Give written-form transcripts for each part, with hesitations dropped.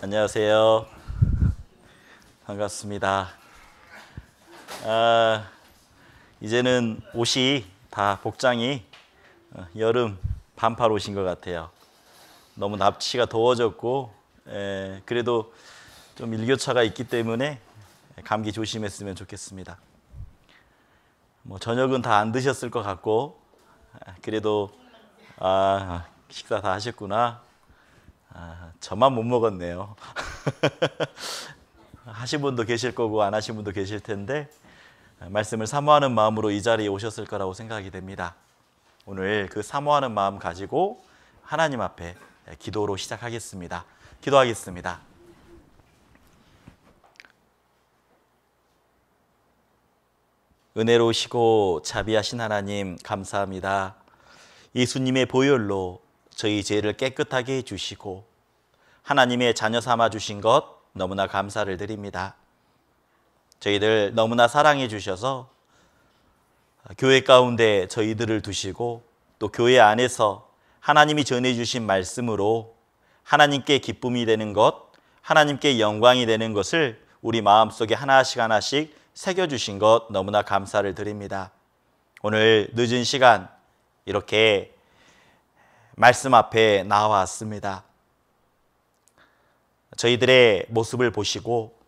안녕하세요. 반갑습니다. 이제는 옷이 다 복장이 여름 반팔 옷인 것 같아요. 너무 날씨가 더워졌고 그래도 좀 일교차가 있기 때문에 감기 조심했으면 좋겠습니다. 뭐 저녁은 다 안 드셨을 것 같고 그래도 식사 다 하셨구나. 저만 못 먹었네요. 하신 분도 계실 거고 안 하신 분도 계실 텐데 말씀을 사모하는 마음으로 이 자리에 오셨을 거라고 생각이 됩니다. 오늘 그 사모하는 마음 가지고 하나님 앞에 기도로 시작하겠습니다. 기도하겠습니다. 은혜로우시고 자비하신 하나님 감사합니다. 예수님의 보혈로 저희 죄를 깨끗하게 해주시고 하나님의 자녀 삼아 주신 것 너무나 감사를 드립니다. 저희들 너무나 사랑해 주셔서 교회 가운데 저희들을 두시고 또 교회 안에서 하나님이 전해주신 말씀으로 하나님께 기쁨이 되는 것, 하나님께 영광이 되는 것을 우리 마음속에 하나씩 하나씩 새겨주신 것 너무나 감사를 드립니다. 오늘 늦은 시간 이렇게 말씀 앞에 나와왔습니다. 저희들의 모습을 보시고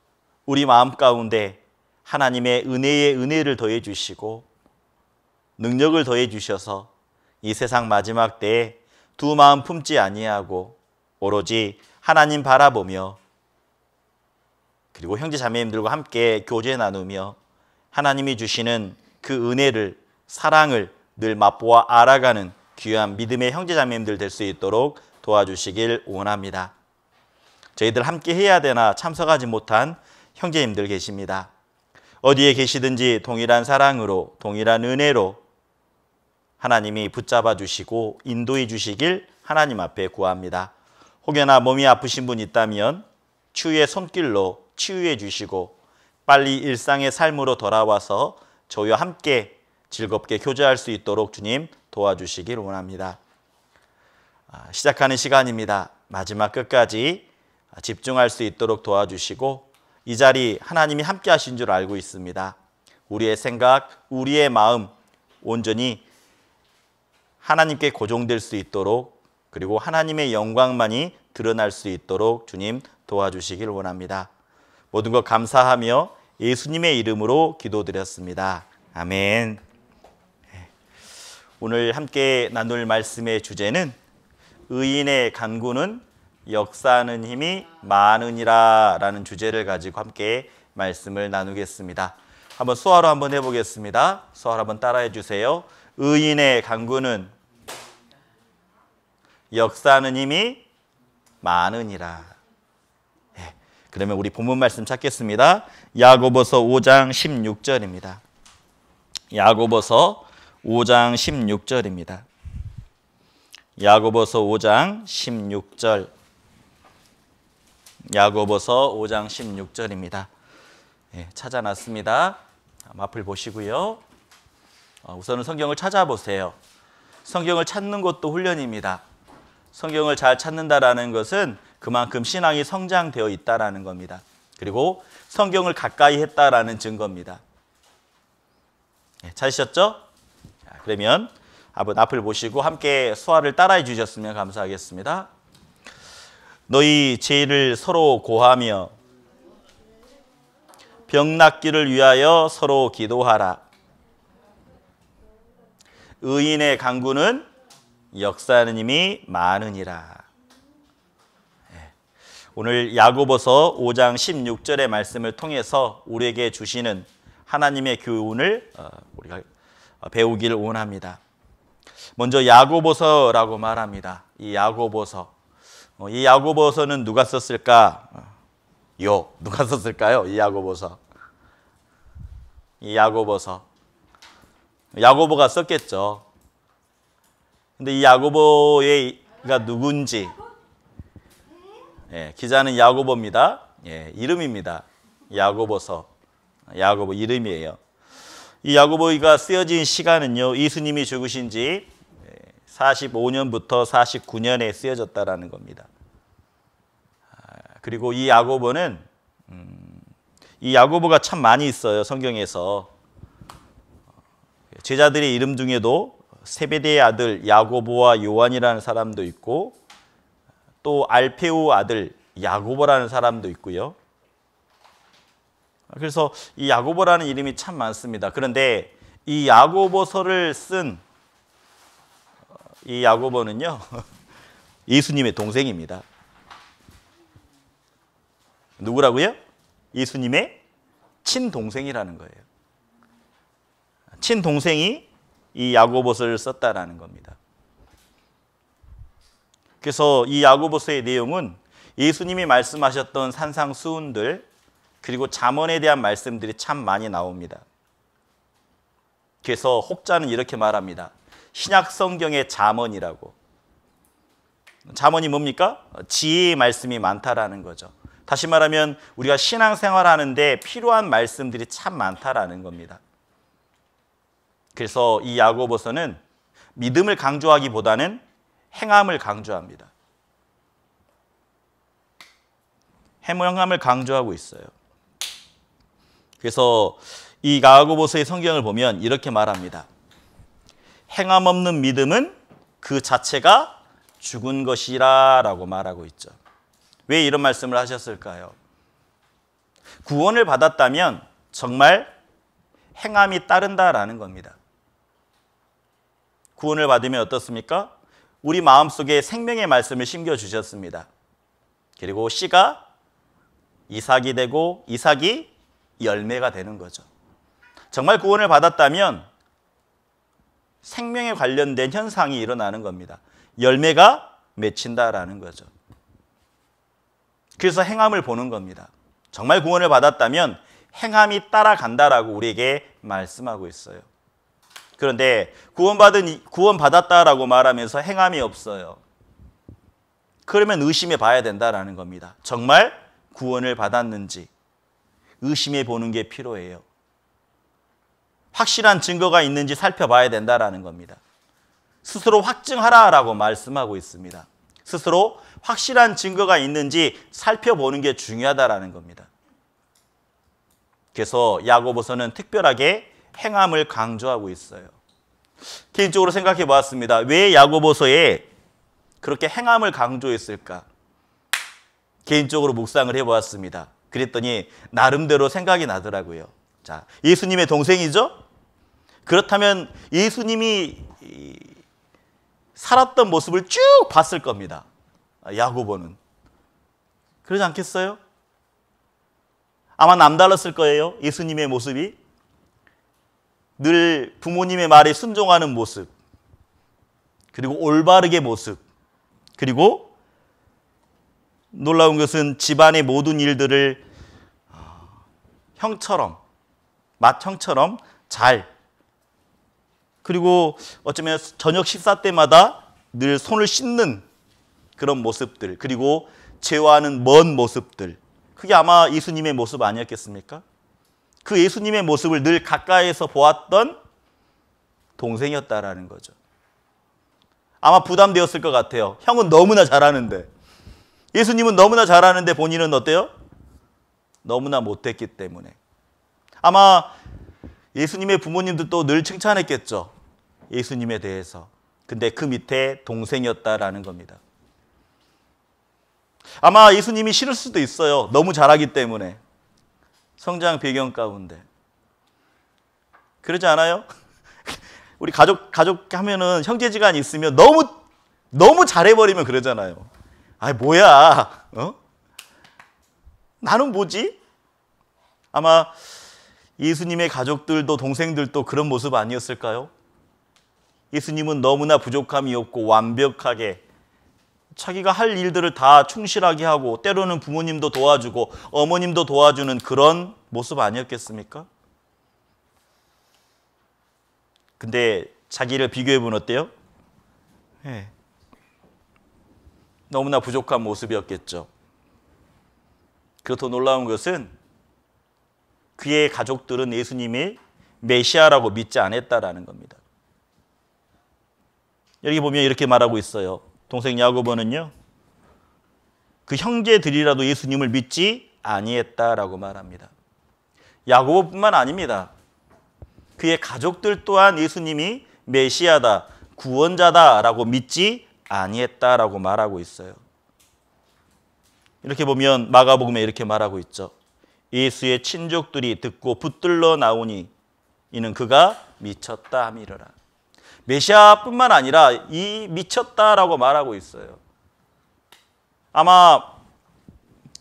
우리 마음 가운데 하나님의 은혜의 은혜를 더해 주시고 능력을 더해 주셔서 이 세상 마지막 때에 두 마음 품지 아니하고 오로지 하나님 바라보며 그리고 형제 자매님들과 함께 교제 나누며 하나님이 주시는 그 은혜를 사랑을 늘 맛보아 알아가는 귀한 믿음의 형제 자매님들 될 수 있도록 도와주시길 원합니다. 저희들 함께 해야 되나 참석하지 못한 형제님들 계십니다. 어디에 계시든지 동일한 사랑으로 동일한 은혜로 하나님이 붙잡아 주시고 인도해 주시길 하나님 앞에 구합니다. 혹여나 몸이 아프신 분 있다면 치유의 손길로 치유해 주시고 빨리 일상의 삶으로 돌아와서 저희와 함께 즐겁게 교제할 수 있도록 주님 도와주시길 원합니다. 시작하는 시간입니다. 마지막 끝까지 집중할 수 있도록 도와주시고 이 자리 하나님이 함께 하신 줄 알고 있습니다. 우리의 생각, 우리의 마음 온전히 하나님께 고정될 수 있도록 그리고 하나님의 영광만이 드러날 수 있도록 주님 도와주시길 원합니다. 모든 것 감사하며 예수님의 이름으로 기도드렸습니다. 아멘. 오늘 함께 나눌 말씀의 주제는 의인의 간구는 역사하는 힘이 많으니라 라는 주제를 가지고 함께 말씀을 나누겠습니다. 한번 수화로 한번 해보겠습니다. 수화로 한번 따라해 주세요. 의인의 간구는 역사하는 힘이 많으니라. 그러면 우리 본문 말씀 찾겠습니다. 야고보서 5장 16절입니다. 야고보서 5장 16절입니다. 야고보서 5장 16절. 야고보서 5장 16절입니다. 찾아놨습니다. 앞을 보시고요. 우선은 성경을 찾아보세요. 성경을 찾는 것도 훈련입니다. 성경을 잘 찾는다라는 것은 그만큼 신앙이 성장되어 있다라는 겁니다. 그리고 성경을 가까이 했다라는 증거입니다. 찾으셨죠? 자, 그러면 앞을 보시고 함께 수화를 따라해 주셨으면 감사하겠습니다. 너희 죄를 서로 고하며 병 낫기를 위하여 서로 기도하라. 의인의 간구는 역사하는 힘이 많으니라. 오늘 야고보서 5장 16절의 말씀을 통해서 우리에게 주시는 하나님의 교훈을 우리가 배우기를 원합니다. 먼저 야고보서라고 말합니다. 이 야고보서는 누가 썼을까? 누가 썼을까요? 이 야고보서. 야고보가 썼겠죠. 근데 이 야고보가 누군지 기자는 야고보입니다. 이름입니다. 야고보서. 야고보 이름이에요. 이 야고보가 쓰여진 시간은요, 예수님이 죽으신 지 45년부터 49년에 쓰여졌다라는 겁니다. 그리고 이 야고보는 이 야고보가 참 많이 있어요. 성경에서. 제자들의 이름 중에도 세베대의 아들 야고보와 요한이라는 사람도 있고 또 알페우 아들 야고보라는 사람도 있고요. 그래서 이 야고보라는 이름이 참 많습니다. 그런데 이 야고보서를 쓴 이 야고보는요, 예수님의 동생입니다. 누구라고요? 예수님의 친동생이라는 거예요. 친동생이 이 야고보서를 썼다라는 겁니다. 그래서 이 야고보서의 내용은 예수님이 말씀하셨던 산상수훈들 그리고 잠언에 대한 말씀들이 참 많이 나옵니다. 그래서 혹자는 이렇게 말합니다. 신약 성경의 잠언이라고. 잠언이 뭡니까? 지혜의 말씀이 많다라는 거죠. 다시 말하면 우리가 신앙생활하는데 필요한 말씀들이 참 많다라는 겁니다. 그래서 이 야고보서는 믿음을 강조하기보다는 행함을 강조합니다. 행함을 강조하고 있어요. 그래서 이 야고보서의 성경을 보면 이렇게 말합니다. 행함 없는 믿음은 그 자체가 죽은 것이라 라고 말하고 있죠. 왜 이런 말씀을 하셨을까요? 구원을 받았다면 정말 행함이 따른다라는 겁니다. 구원을 받으면 어떻습니까? 우리 마음속에 생명의 말씀을 심겨주셨습니다. 그리고 씨가 이삭이 되고 이삭이 열매가 되는 거죠. 정말 구원을 받았다면 생명에 관련된 현상이 일어나는 겁니다. 열매가 맺힌다라는 거죠. 그래서 행함을 보는 겁니다. 정말 구원을 받았다면 행함이 따라간다라고 우리에게 말씀하고 있어요. 그런데 구원받았다라고 말하면서 행함이 없어요. 그러면 의심해 봐야 된다라는 겁니다. 정말 구원을 받았는지 의심해 보는 게 필요해요. 확실한 증거가 있는지 살펴봐야 된다라는 겁니다. 스스로 확증하라라고 말씀하고 있습니다. 스스로 확실한 증거가 있는지 살펴보는 게 중요하다라는 겁니다. 그래서 야고보서는 특별하게 행함을 강조하고 있어요. 개인적으로 생각해 보았습니다. 왜 야고보서에 그렇게 행함을 강조했을까? 개인적으로 묵상을 해보았습니다. 그랬더니 나름대로 생각이 나더라고요. 자, 예수님의 동생이죠? 그렇다면 예수님이 살았던 모습을 쭉 봤을 겁니다. 야고보는. 그러지 않겠어요? 아마 남달랐을 거예요. 예수님의 모습이. 늘 부모님의 말에 순종하는 모습, 그리고 올바르게 모습, 그리고 놀라운 것은 집안의 모든 일들을 형처럼, 맏형처럼 잘, 그리고 어쩌면 저녁 식사 때마다 늘 손을 씻는 그런 모습들, 그리고 죄와는 먼 모습들, 그게 아마 예수님의 모습 아니었겠습니까? 그 예수님의 모습을 늘 가까이에서 보았던 동생이었다라는 거죠. 아마 부담되었을 것 같아요. 형은 너무나 잘하는데, 예수님은 너무나 잘하는데 본인은 어때요? 너무나 못했기 때문에. 아마 예수님의 부모님들도 늘 칭찬했겠죠. 예수님에 대해서. 근데 그 밑에 동생이었다라는 겁니다. 아마 예수님이 싫을 수도 있어요. 너무 잘하기 때문에. 성장 배경 가운데. 그러지 않아요? 우리 가족 하면은 형제지간이 있으면 너무 잘해버리면 그러잖아요. 아, 뭐야? 나는 뭐지? 아마 예수님의 가족들도 동생들도 그런 모습 아니었을까요? 예수님은 너무나 부족함이 없고 완벽하게 자기가 할 일들을 다 충실하게 하고 때로는 부모님도 도와주고 어머님도 도와주는 그런 모습 아니었겠습니까? 근데 자기를 비교해보면 어때요? 네. 너무나 부족한 모습이었겠죠. 그리고 더 놀라운 것은 그의 가족들은 예수님이 메시아라고 믿지 않았다라는 겁니다. 여기 보면 이렇게 말하고 있어요. 동생 야고보는요, 그 형제들이라도 예수님을 믿지 아니했다라고 말합니다. 야고보뿐만 아닙니다. 그의 가족들 또한 예수님이 메시아다, 구원자다라고 믿지 아니했다라고 말하고 있어요. 이렇게 보면 마가복음에 이렇게 말하고 있죠. 예수의 친족들이 듣고 붙들러 나오니 이는 그가 미쳤다 함이러라. 메시아뿐만 아니라 이 미쳤다라고 말하고 있어요. 아마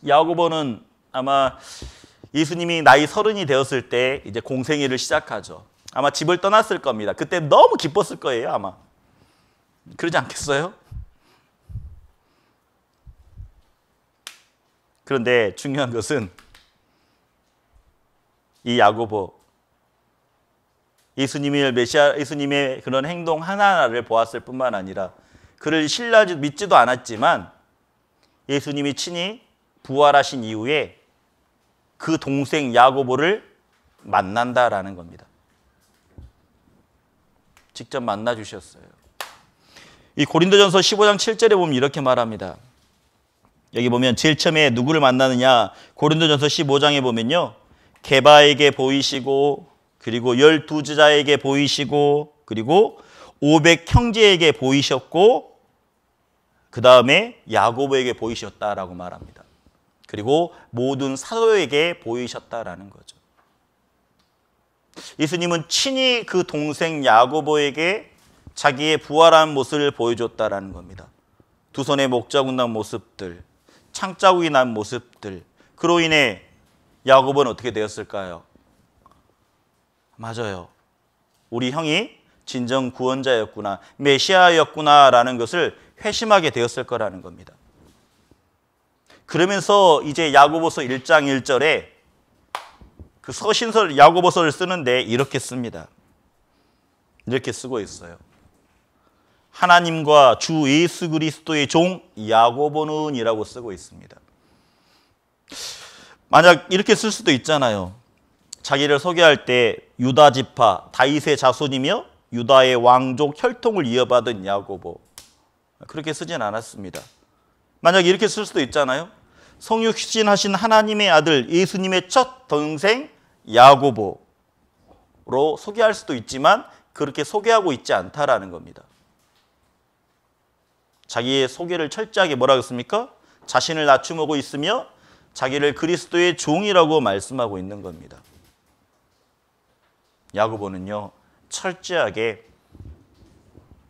야고보는 아마 예수님이 나이 30이 되었을 때 이제 공생애를 시작하죠. 아마 집을 떠났을 겁니다. 그때 너무 기뻤을 거예요, 아마. 그러지 않겠어요? 그런데 중요한 것은 이 야고보, 예수님의 그런 행동 하나하나를 보았을 뿐만 아니라 그를 신뢰하지 믿지도 않았지만 예수님이 친히 부활하신 이후에 그 동생 야고보를 만난다라는 겁니다. 직접 만나 주셨어요. 이 고린도전서 15장 7절에 보면 이렇게 말합니다. 여기 보면 제일 처음에 누구를 만나느냐, 고린도전서 15장에 보면요, 게바에게 보이시고 그리고 12제자에게 보이시고 그리고 500 형제에게 보이셨고 그 다음에 야고보에게 보이셨다라고 말합니다. 그리고 모든 사도에게 보이셨다라는 거죠. 예수님은 친히 그 동생 야고보에게 자기의 부활한 모습을 보여줬다라는 겁니다. 두 손에 목자국 난 모습들, 창자국이 난 모습들. 그로 인해 야고보는 어떻게 되었을까요? 맞아요. 우리 형이 진정 구원자였구나, 메시아였구나라는 것을 회심하게 되었을 거라는 겁니다. 그러면서 이제 야고보서 1장 1절에 그 서신서 야고보서를 쓰는데 이렇게 씁니다. 이렇게 쓰고 있어요. 하나님과 주 예수 그리스도의 종 야고보는 이라고 쓰고 있습니다. 만약 이렇게 쓸 수도 있잖아요. 자기를 소개할 때 유다 지파 다윗의 자손이며 유다의 왕족 혈통을 이어받은 야고보, 그렇게 쓰진 않았습니다. 만약 이렇게 쓸 수도 있잖아요. 성육신하신 하나님의 아들 예수님의 첫 동생 야고보로 소개할 수도 있지만 그렇게 소개하고 있지 않다라는 겁니다. 자기의 소개를 철저하게 뭐라고 했습니까? 자신을 낮춤하고 있으며 자기를 그리스도의 종이라고 말씀하고 있는 겁니다. 야고보는요, 철저하게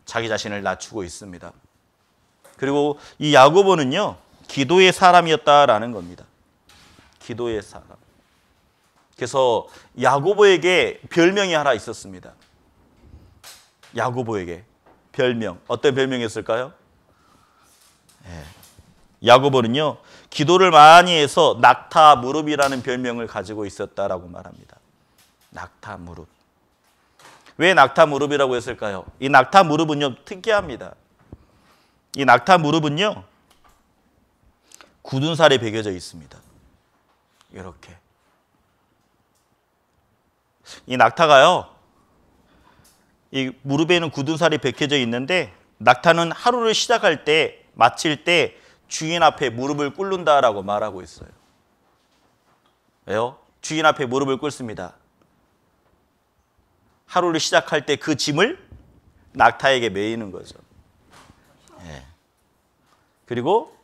자기 자신을 낮추고 있습니다. 그리고 이 야고보는요, 기도의 사람이었다라는 겁니다. 기도의 사람. 그래서 야고보에게 별명이 하나 있었습니다. 야고보에게 별명. 어떤 별명이었을까요? 야고보는요, 기도를 많이 해서 낙타 무릎이라는 별명을 가지고 있었다라고 말합니다. 낙타 무릎. 왜 낙타 무릎이라고 했을까요? 이 낙타 무릎은요, 특이합니다. 이 낙타 무릎은요, 굳은 살에 베겨져 있습니다. 이렇게. 이 낙타가요, 이 무릎에는 굳은 살이 베겨져 있는데 낙타는 하루를 시작할 때, 마칠 때 주인 앞에 무릎을 꿇는다라고 말하고 있어요. 왜요? 주인 앞에 무릎을 꿇습니다. 하루를 시작할 때 그 짐을 낙타에게 매이는 거죠. 그리고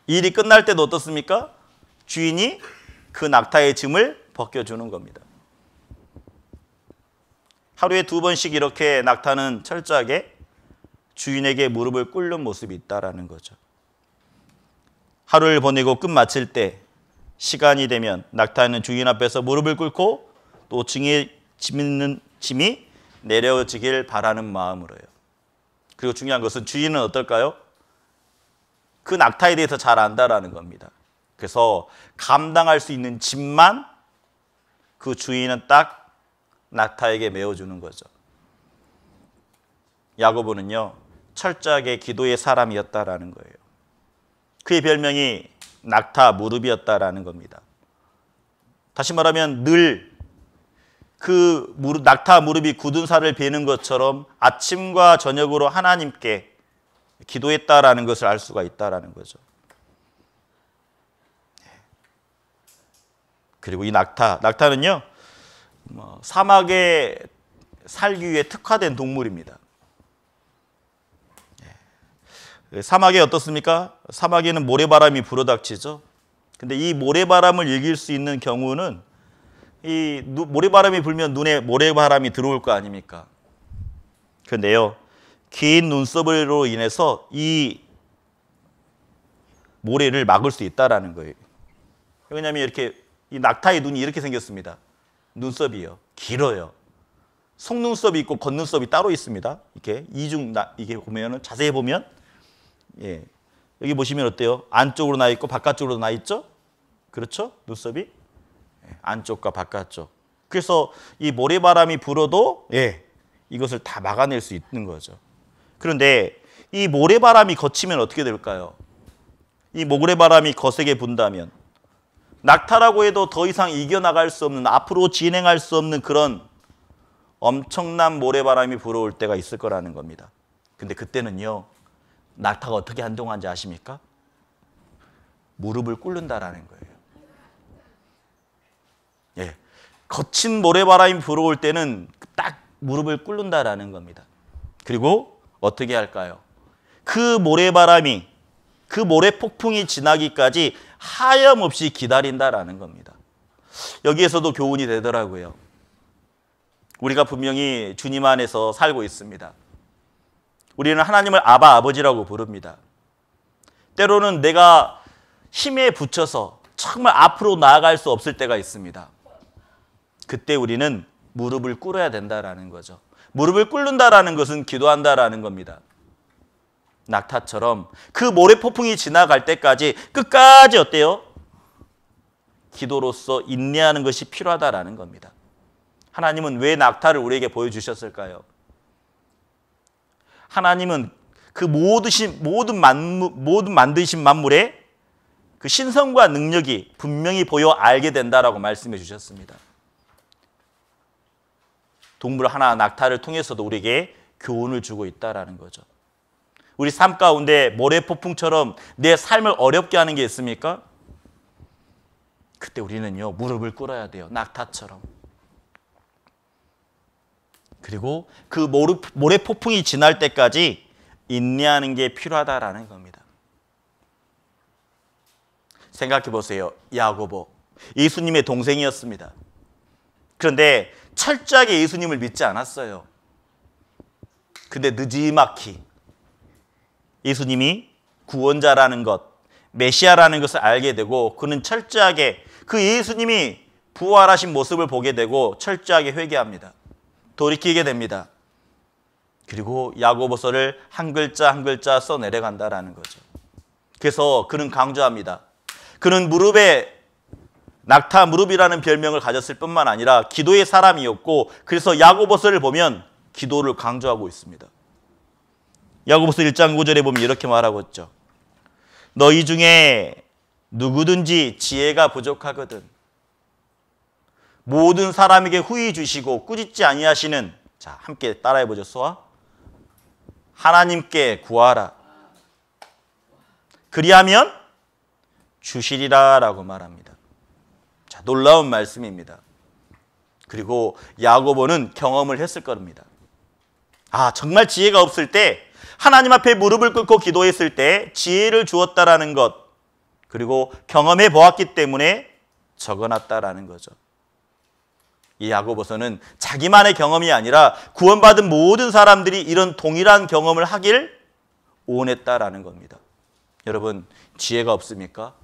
일이 끝날 때도 어떻습니까? 주인이 그 낙타의 짐을 벗겨주는 겁니다. 하루에 2번씩 이렇게 낙타는 철저하게 주인에게 무릎을 꿇는 모습이 있다라는 거죠. 하루를 보내고 끝 마칠 때 시간이 되면 낙타는 주인 앞에서 무릎을 꿇고 또 등에 짐있는 짐이 내려지길 바라는 마음으로요. 그리고 중요한 것은 주인은 어떨까요? 그 낙타에 대해서 잘 안다라는 겁니다. 그래서 감당할 수 있는 짐만 그 주인은 딱 낙타에게 메어주는 거죠. 야고보는요, 철저하게 기도의 사람이었다라는 거예요. 그의 별명이 낙타 무릎이었다라는 겁니다. 다시 말하면 늘 그 낙타 무릎이 굳은 살을 베는 것처럼 아침과 저녁으로 하나님께 기도했다라는 것을 알 수가 있다라는 거죠. 그리고 이 낙타는요, 사막에 살기 위해 특화된 동물입니다. 사막에 어떻습니까? 사막에는 모래바람이 불어닥치죠. 근데 이 모래바람을 이길 수 있는 경우는 이 모래바람이 불면 눈에 모래바람이 들어올 거 아닙니까? 그런데요, 긴 눈썹으로 인해서 이 모래를 막을 수 있다라는 거예요. 왜냐하면 이렇게 이 낙타의 눈이 이렇게 생겼습니다. 눈썹이요, 길어요. 속눈썹이 있고 겉눈썹이 따로 있습니다. 이렇게 이게 보면은 자세히 보면, 예, 여기 보시면 어때요? 안쪽으로 나 있고 바깥쪽으로 나 있죠? 그렇죠? 눈썹이 안쪽과 바깥쪽. 그래서 이 모래바람이 불어도 이것을 다 막아낼 수 있는 거죠. 그런데 이 모래바람이 거치면 어떻게 될까요? 이 모래바람이 거세게 분다면 낙타라고 해도 더 이상 이겨나갈 수 없는, 앞으로 진행할 수 없는 그런 엄청난 모래바람이 불어올 때가 있을 거라는 겁니다. 근데 그때는요, 낙타가 어떻게 한동안인지 아십니까? 무릎을 꿇는다라는 거예요. 예, 거친 모래바람이 불어올 때는 딱 무릎을 꿇는다라는 겁니다. 그리고 어떻게 할까요? 그 모래바람이, 그 모래폭풍이 지나기까지 하염없이 기다린다라는 겁니다. 여기에서도 교훈이 되더라고요. 우리가 분명히 주님 안에서 살고 있습니다. 우리는 하나님을 아바, 아버지라고 부릅니다. 때로는 내가 힘에 부쳐서 정말 앞으로 나아갈 수 없을 때가 있습니다. 그때 우리는 무릎을 꿇어야 된다라는 거죠. 무릎을 꿇는다라는 것은 기도한다라는 겁니다. 낙타처럼 그 모래폭풍이 지나갈 때까지 끝까지 어때요? 기도로서 인내하는 것이 필요하다라는 겁니다. 하나님은 왜 낙타를 우리에게 보여주셨을까요? 하나님은 그 모든 만드신 만물에 그 신성과 능력이 분명히 보여 알게 된다라고 말씀해 주셨습니다. 동물 하나, 낙타를 통해서도 우리에게 교훈을 주고 있다라는 거죠. 우리 삶 가운데 모래폭풍처럼 내 삶을 어렵게 하는 게 있습니까? 그때 우리는요, 무릎을 꿇어야 돼요. 낙타처럼. 그리고 그 모래폭풍이 지날 때까지 인내하는 게 필요하다라는 겁니다. 생각해 보세요. 야고보, 예수님의 동생이었습니다. 그런데 철저하게 예수님을 믿지 않았어요. 근데 느지막이 예수님이 구원자라는 것, 메시아라는 것을 알게 되고, 그는 철저하게 그 예수님이 부활하신 모습을 보게 되고 철저하게 회개합니다. 돌이키게 됩니다. 그리고 야고보서를 한 글자 한 글자 써 내려간다라는 거죠. 그래서 그는 강조합니다. 그는 무릎에 낙타 무릎이라는 별명을 가졌을 뿐만 아니라 기도의 사람이었고, 그래서 야고보서를 보면 기도를 강조하고 있습니다. 야고보서 1장 9절에 보면 이렇게 말하고 있죠. 너희 중에 누구든지 지혜가 부족하거든 모든 사람에게 후히 주시고 꾸짖지 아니하시는, 자, 함께 따라해 보죠. 소아. 하나님께 구하라. 그리하면 주시리라 라고 말합니다. 자, 놀라운 말씀입니다. 그리고 야고보는 경험을 했을 겁니다. 아, 정말 지혜가 없을 때 하나님 앞에 무릎을 꿇고 기도했을 때 지혜를 주었다라는 것, 그리고 경험해 보았기 때문에 적어놨다라는 거죠. 이 야고보서는 자기만의 경험이 아니라 구원받은 모든 사람들이 이런 동일한 경험을 하길 원했다라는 겁니다. 여러분, 지혜가 없습니까?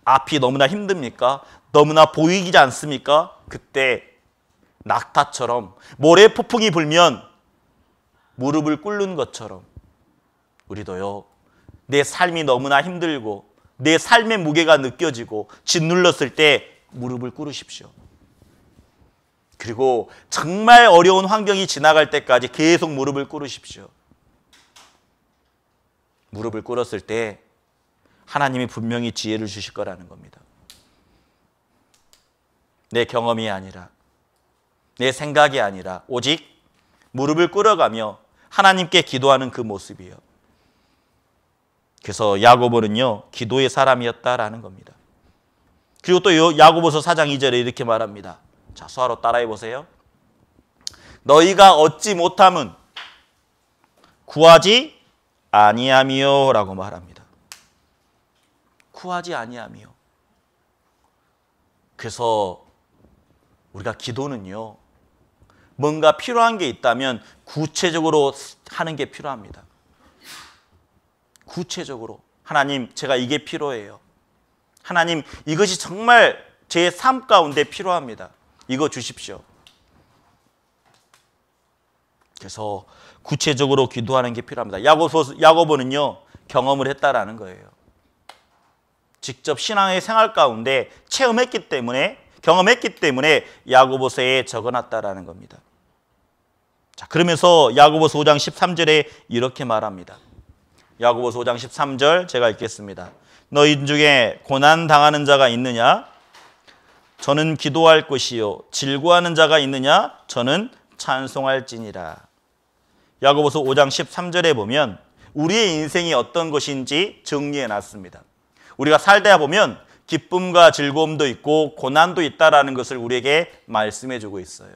앞이 너무나 힘듭니까? 너무나 보이지 않습니까? 그때 낙타처럼 모래 폭풍이 불면 무릎을 꿇는 것처럼 우리도요, 내 삶이 너무나 힘들고 내 삶의 무게가 느껴지고 짓눌렀을 때 무릎을 꿇으십시오. 그리고 정말 어려운 환경이 지나갈 때까지 계속 무릎을 꿇으십시오. 무릎을 꿇었을 때 하나님이 분명히 지혜를 주실 거라는 겁니다. 내 경험이 아니라, 내 생각이 아니라 오직 무릎을 꿇어가며 하나님께 기도하는 그 모습이에요. 그래서 야고보는요, 기도의 사람이었다라는 겁니다. 그리고 또 야고보서 4장 2절에 이렇게 말합니다. 자, 수화로 따라해 보세요. 너희가 얻지 못함은 구하지 아니함이요 라고 말합니다. 구하지 아니함이요. 그래서 우리가 기도는요, 뭔가 필요한 게 있다면 구체적으로 하는 게 필요합니다. 구체적으로 하나님, 제가 이게 필요해요. 하나님, 이것이 정말 제 삶 가운데 필요합니다. 이거 주십시오. 그래서 구체적으로 기도하는 게 필요합니다. 야고보는요, 경험을 했다라는 거예요. 직접 신앙의 생활 가운데 체험했기 때문에, 경험했기 때문에 야고보서에 적어놨다라는 겁니다. 자, 그러면서 야고보서 5장 13절에 이렇게 말합니다. 야고보서 5장 13절 제가 읽겠습니다. 너희 중에 고난 당하는 자가 있느냐? 저는 기도할 것이요. 질구하는 자가 있느냐? 저는 찬송할지니라. 야고보서 5장 13절에 보면 우리의 인생이 어떤 것인지 정리해 놨습니다. 우리가 살다 보면 기쁨과 즐거움도 있고 고난도 있다라는 것을 우리에게 말씀해 주고 있어요.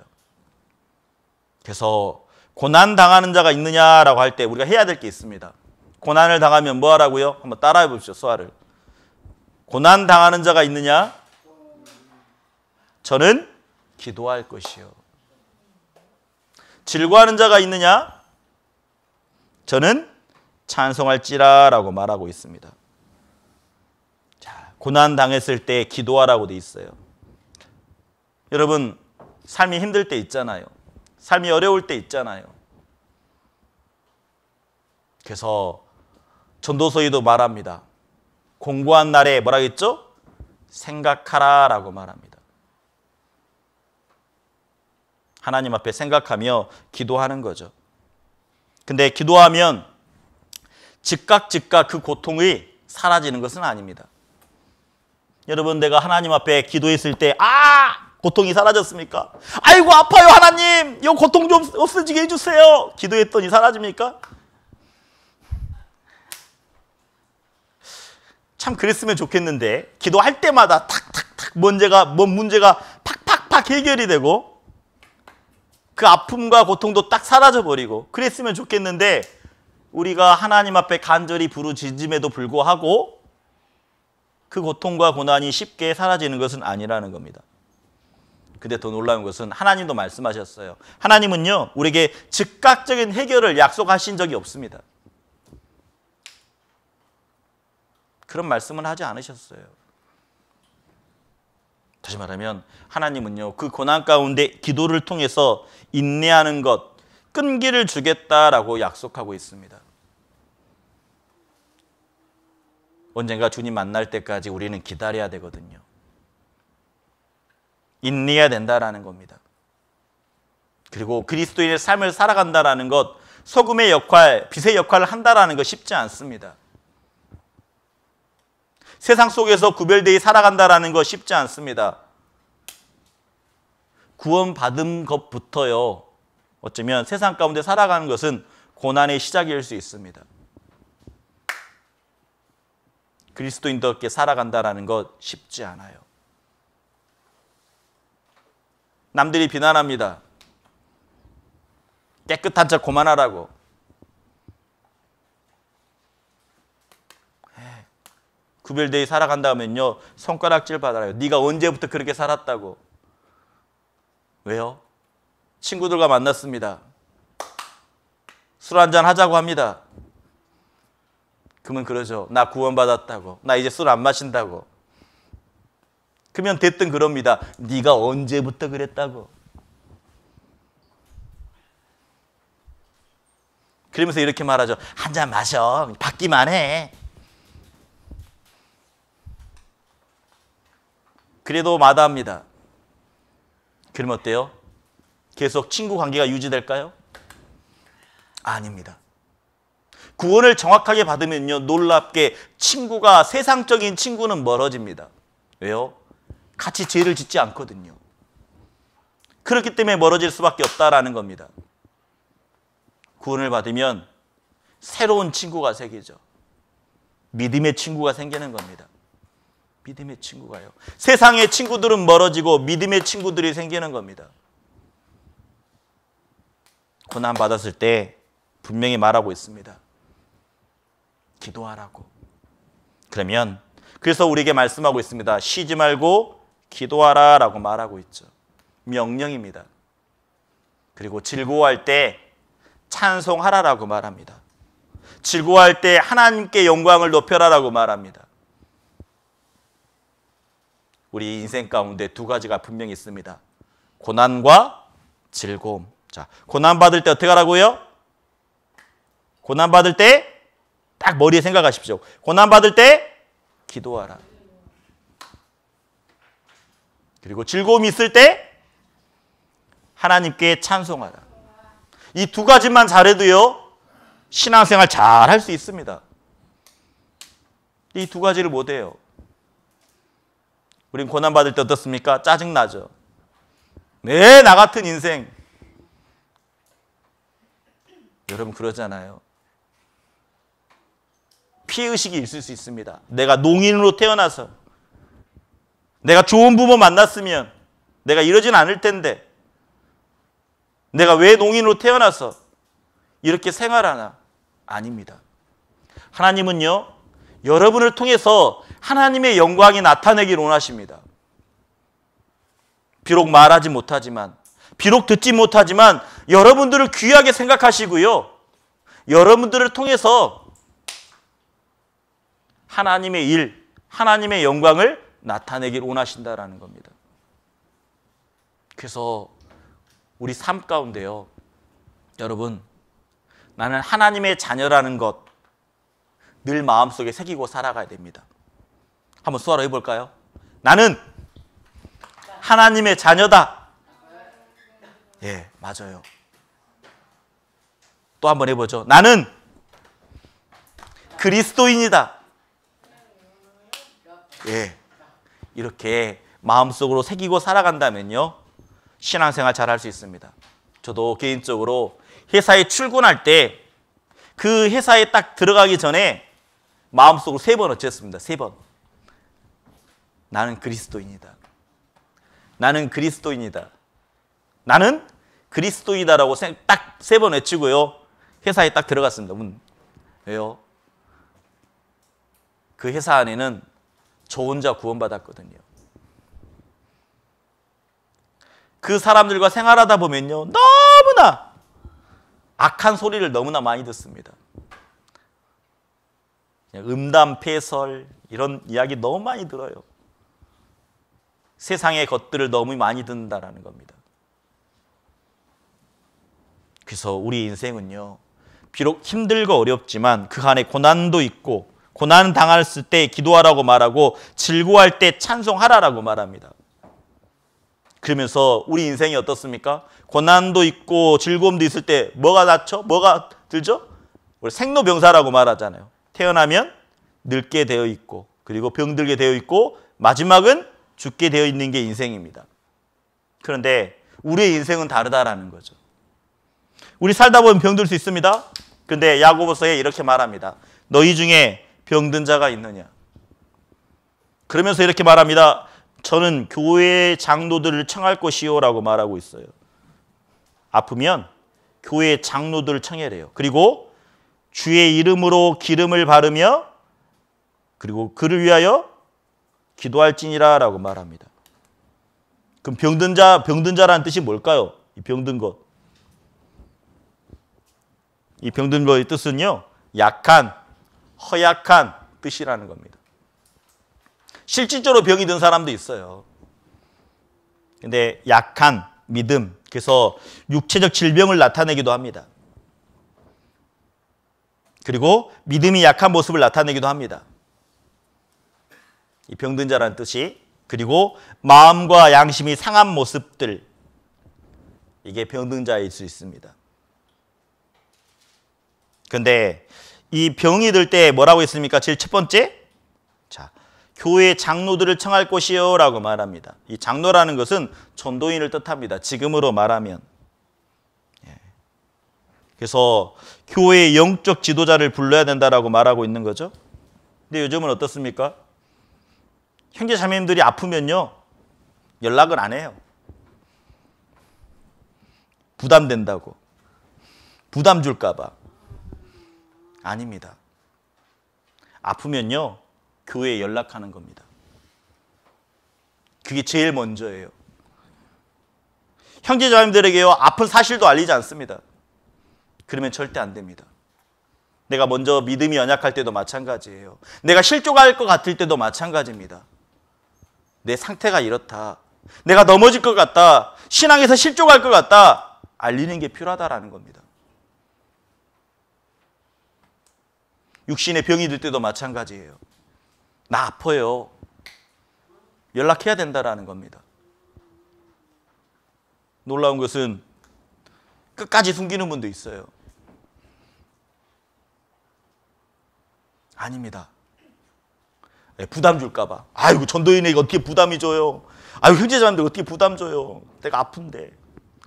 그래서 고난 당하는 자가 있느냐라고 할 때 우리가 해야 될 게 있습니다. 고난을 당하면 뭐 하라고요? 한번 따라해 보십시오. 수아를. 고난 당하는 자가 있느냐? 저는 기도할 것이요. 즐거워하는 자가 있느냐? 저는 찬송할지라라고 말하고 있습니다. 자, 고난 당했을 때 기도하라고 돼 있어요. 여러분, 삶이 힘들 때 있잖아요. 삶이 어려울 때 있잖아요. 그래서 전도서에도 말합니다. 공고한 날에 뭐라고 했죠? 생각하라라고 말합니다. 하나님 앞에 생각하며 기도하는 거죠. 근데 기도하면 즉각 그 고통이 사라지는 것은 아닙니다. 여러분, 내가 하나님 앞에 기도했을 때 고통이 사라졌습니까? 아이고 아파요 하나님, 이 고통 좀 없어지게 해주세요. 기도했더니 사라집니까? 참 그랬으면 좋겠는데 기도할 때마다 탁탁탁 뭔 문제가 팍팍팍 해결이 되고 그 아픔과 고통도 딱 사라져버리고 그랬으면 좋겠는데 우리가 하나님 앞에 간절히 부르짖음에도 불구하고 그 고통과 고난이 쉽게 사라지는 것은 아니라는 겁니다. 근데 더 놀라운 것은 하나님도 말씀하셨어요. 하나님은요, 우리에게 즉각적인 해결을 약속하신 적이 없습니다. 그런 말씀은 하지 않으셨어요. 다시 말하면 하나님은요, 그 고난 가운데 기도를 통해서 인내하는 것, 끈기를 주겠다라고 약속하고 있습니다. 언젠가 주님 만날 때까지 우리는 기다려야 되거든요. 인내해야 된다라는 겁니다. 그리고 그리스도인의 삶을 살아간다라는 것, 소금의 역할, 빛의 역할을 한다라는 것 쉽지 않습니다. 세상 속에서 구별되어 살아간다라는 거 쉽지 않습니다. 구원받은 것부터요, 어쩌면 세상 가운데 살아가는 것은 고난의 시작일 수 있습니다. 그리스도인답게 살아간다라는 것 쉽지 않아요. 남들이 비난합니다. 깨끗한 척 그만하라고. 구별되어 살아간다면요, 손가락질 받아요. 네가 언제부터 그렇게 살았다고. 왜요? 친구들과 만났습니다. 술 한잔 하자고 합니다. 그러면 그러죠. 나 구원받았다고. 나 이제 술 안 마신다고. 그러면 됐든 그럽니다. 네가 언제부터 그랬다고. 그러면서 이렇게 말하죠. 한 잔 마셔. 받기만 해. 그래도 마다합니다. 그러면 어때요? 계속 친구 관계가 유지될까요? 아닙니다. 구원을 정확하게 받으면요, 놀랍게 친구가, 세상적인 친구는 멀어집니다. 왜요? 같이 죄를 짓지 않거든요. 그렇기 때문에 멀어질 수밖에 없다라는 겁니다. 구원을 받으면 새로운 친구가 생기죠. 믿음의 친구가 생기는 겁니다. 믿음의 친구가요. 세상의 친구들은 멀어지고 믿음의 친구들이 생기는 겁니다. 고난 받았을 때 분명히 말하고 있습니다. 기도하라고. 그러면 그래서 우리에게 말씀하고 있습니다. 쉬지 말고 기도하라 라고 말하고 있죠. 명령입니다. 그리고 즐거워할 때 찬송하라라고 말합니다. 즐거워할 때 하나님께 영광을 높여라라고 말합니다. 우리 인생 가운데 두 가지가 분명히 있습니다. 고난과 즐거움. 자, 고난 받을 때 어떻게 하라고요? 고난 받을 때 딱 머리에 생각하십시오. 고난 받을 때 기도하라. 그리고 즐거움이 있을 때 하나님께 찬송하라. 이 두 가지만 잘해도요, 신앙생활 잘 할 수 있습니다. 이 두 가지를 못해요. 우린 고난받을 때 어떻습니까? 짜증나죠. 네, 나 같은 인생. 여러분 그러잖아요. 피해의식이 있을 수 있습니다. 내가 농인으로 태어나서 내가 좋은 부모 만났으면 내가 이러진 않을 텐데 내가 왜 농인으로 태어나서 이렇게 생활하나? 아닙니다. 하나님은요, 여러분을 통해서 하나님의 영광이 나타내기를 원하십니다. 비록 말하지 못하지만, 비록 듣지 못하지만 여러분들을 귀하게 생각하시고요, 여러분들을 통해서 하나님의 일, 하나님의 영광을 나타내기를 원하신다라는 겁니다. 그래서 우리 삶 가운데요, 여러분, 나는 하나님의 자녀라는 것 늘 마음속에 새기고 살아가야 됩니다. 한번 수화로 해볼까요? 나는 하나님의 자녀다. 예, 맞아요. 또 한번 해보죠. 나는 그리스도인이다. 예, 이렇게 마음속으로 새기고 살아간다면요, 신앙생활 잘 할 수 있습니다. 저도 개인적으로 회사에 출근할 때 그 회사에 딱 들어가기 전에 마음속으로 3번 어쨌습니다. 3번. 나는 그리스도인이다. 나는 그리스도인이다. 나는 그리스도이다라고 딱 3번 외치고요, 회사에 딱 들어갔습니다. 왜요? 그 회사 안에는 저 혼자 구원받았거든요. 그 사람들과 생활하다 보면요, 너무나 악한 소리를 너무나 많이 듣습니다. 음담, 패설 이런 이야기 너무 많이 들어요. 세상의 것들을 너무 많이 듣는다라는 겁니다. 그래서 우리 인생은요, 비록 힘들고 어렵지만 그 안에 고난도 있고, 고난 당했을 때 기도하라고 말하고 즐거워할 때 찬송하라라고 말합니다. 그러면서 우리 인생이 어떻습니까? 고난도 있고 즐거움도 있을 때 뭐가 낫죠? 뭐가 들죠? 우리 생로병사라고 말하잖아요. 태어나면 늙게 되어 있고, 그리고 병들게 되어 있고, 마지막은 죽게 되어 있는 게 인생입니다. 그런데 우리의 인생은 다르다라는 거죠. 우리 살다 보면 병들 수 있습니다. 그런데 야고보서에 이렇게 말합니다. 너희 중에 병든 자가 있느냐? 그러면서 이렇게 말합니다. 저는 교회 장로들을 청할 것이요라고 말하고 있어요. 아프면 교회 장로들을 청해래요. 그리고 주의 이름으로 기름을 바르며 그리고 그를 위하여 기도할지니라라고 말합니다. 그럼 병든 자라는 뜻이 뭘까요? 이 병든 것. 이 병든 것의 뜻은요, 약한, 허약한 뜻이라는 겁니다. 실질적으로 병이 든 사람도 있어요. 근데 약한 믿음, 그래서 육체적 질병을 나타내기도 합니다. 그리고 믿음이 약한 모습을 나타내기도 합니다. 이 병든 자라는 뜻이. 그리고 마음과 양심이 상한 모습들, 이게 병든 자일 수 있습니다. 그런데 이 병이 들 때 뭐라고 했습니까? 제일 첫 번째, 자, 교회 장로들을 청할 것이요 라고 말합니다. 이 장로라는 것은 전도인을 뜻합니다. 지금으로 말하면. 그래서 교회의 영적 지도자를 불러야 된다라고 말하고 있는 거죠. 근데 요즘은 어떻습니까? 형제 자매님들이 아프면요, 연락을 안 해요. 부담된다고. 부담 줄까 봐. 아닙니다. 아프면요, 교회에 연락하는 겁니다. 그게 제일 먼저예요. 형제 자매님들에게요, 아픈 사실도 알리지 않습니다. 그러면 절대 안 됩니다. 내가 먼저 믿음이 연약할 때도 마찬가지예요. 내가 실족할 것 같을 때도 마찬가지입니다. 내 상태가 이렇다. 내가 넘어질 것 같다. 신앙에서 실족할 것 같다. 알리는 게 필요하다라는 겁니다. 육신의 병이 들 때도 마찬가지예요. 나 아파요. 연락해야 된다라는 겁니다. 놀라운 것은 끝까지 숨기는 분도 있어요. 아닙니다. 부담 줄까 봐. 아이고, 전도인에게 어떻게 부담이 줘요. 아이고, 형제자매들 어떻게 부담 줘요. 내가 아픈데.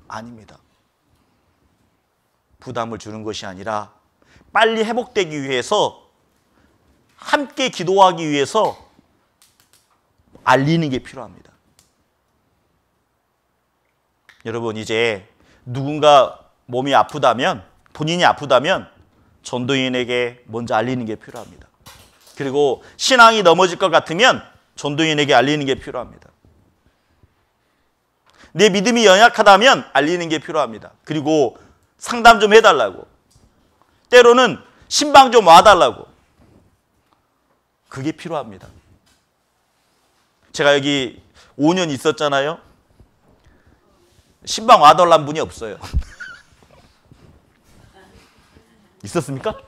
아닙니다. 부담을 주는 것이 아니라 빨리 회복되기 위해서, 함께 기도하기 위해서 알리는 게 필요합니다. 여러분, 이제 누군가 몸이 아프다면, 본인이 아프다면 전도인에게 먼저 알리는 게 필요합니다. 그리고 신앙이 넘어질 것 같으면 전도인에게 알리는 게 필요합니다. 내 믿음이 연약하다면 알리는 게 필요합니다. 그리고 상담 좀 해달라고. 때로는 신방 좀 와달라고. 그게 필요합니다. 제가 여기 5년 있었잖아요. 신방 와달라는 분이 없어요. 있었습니까?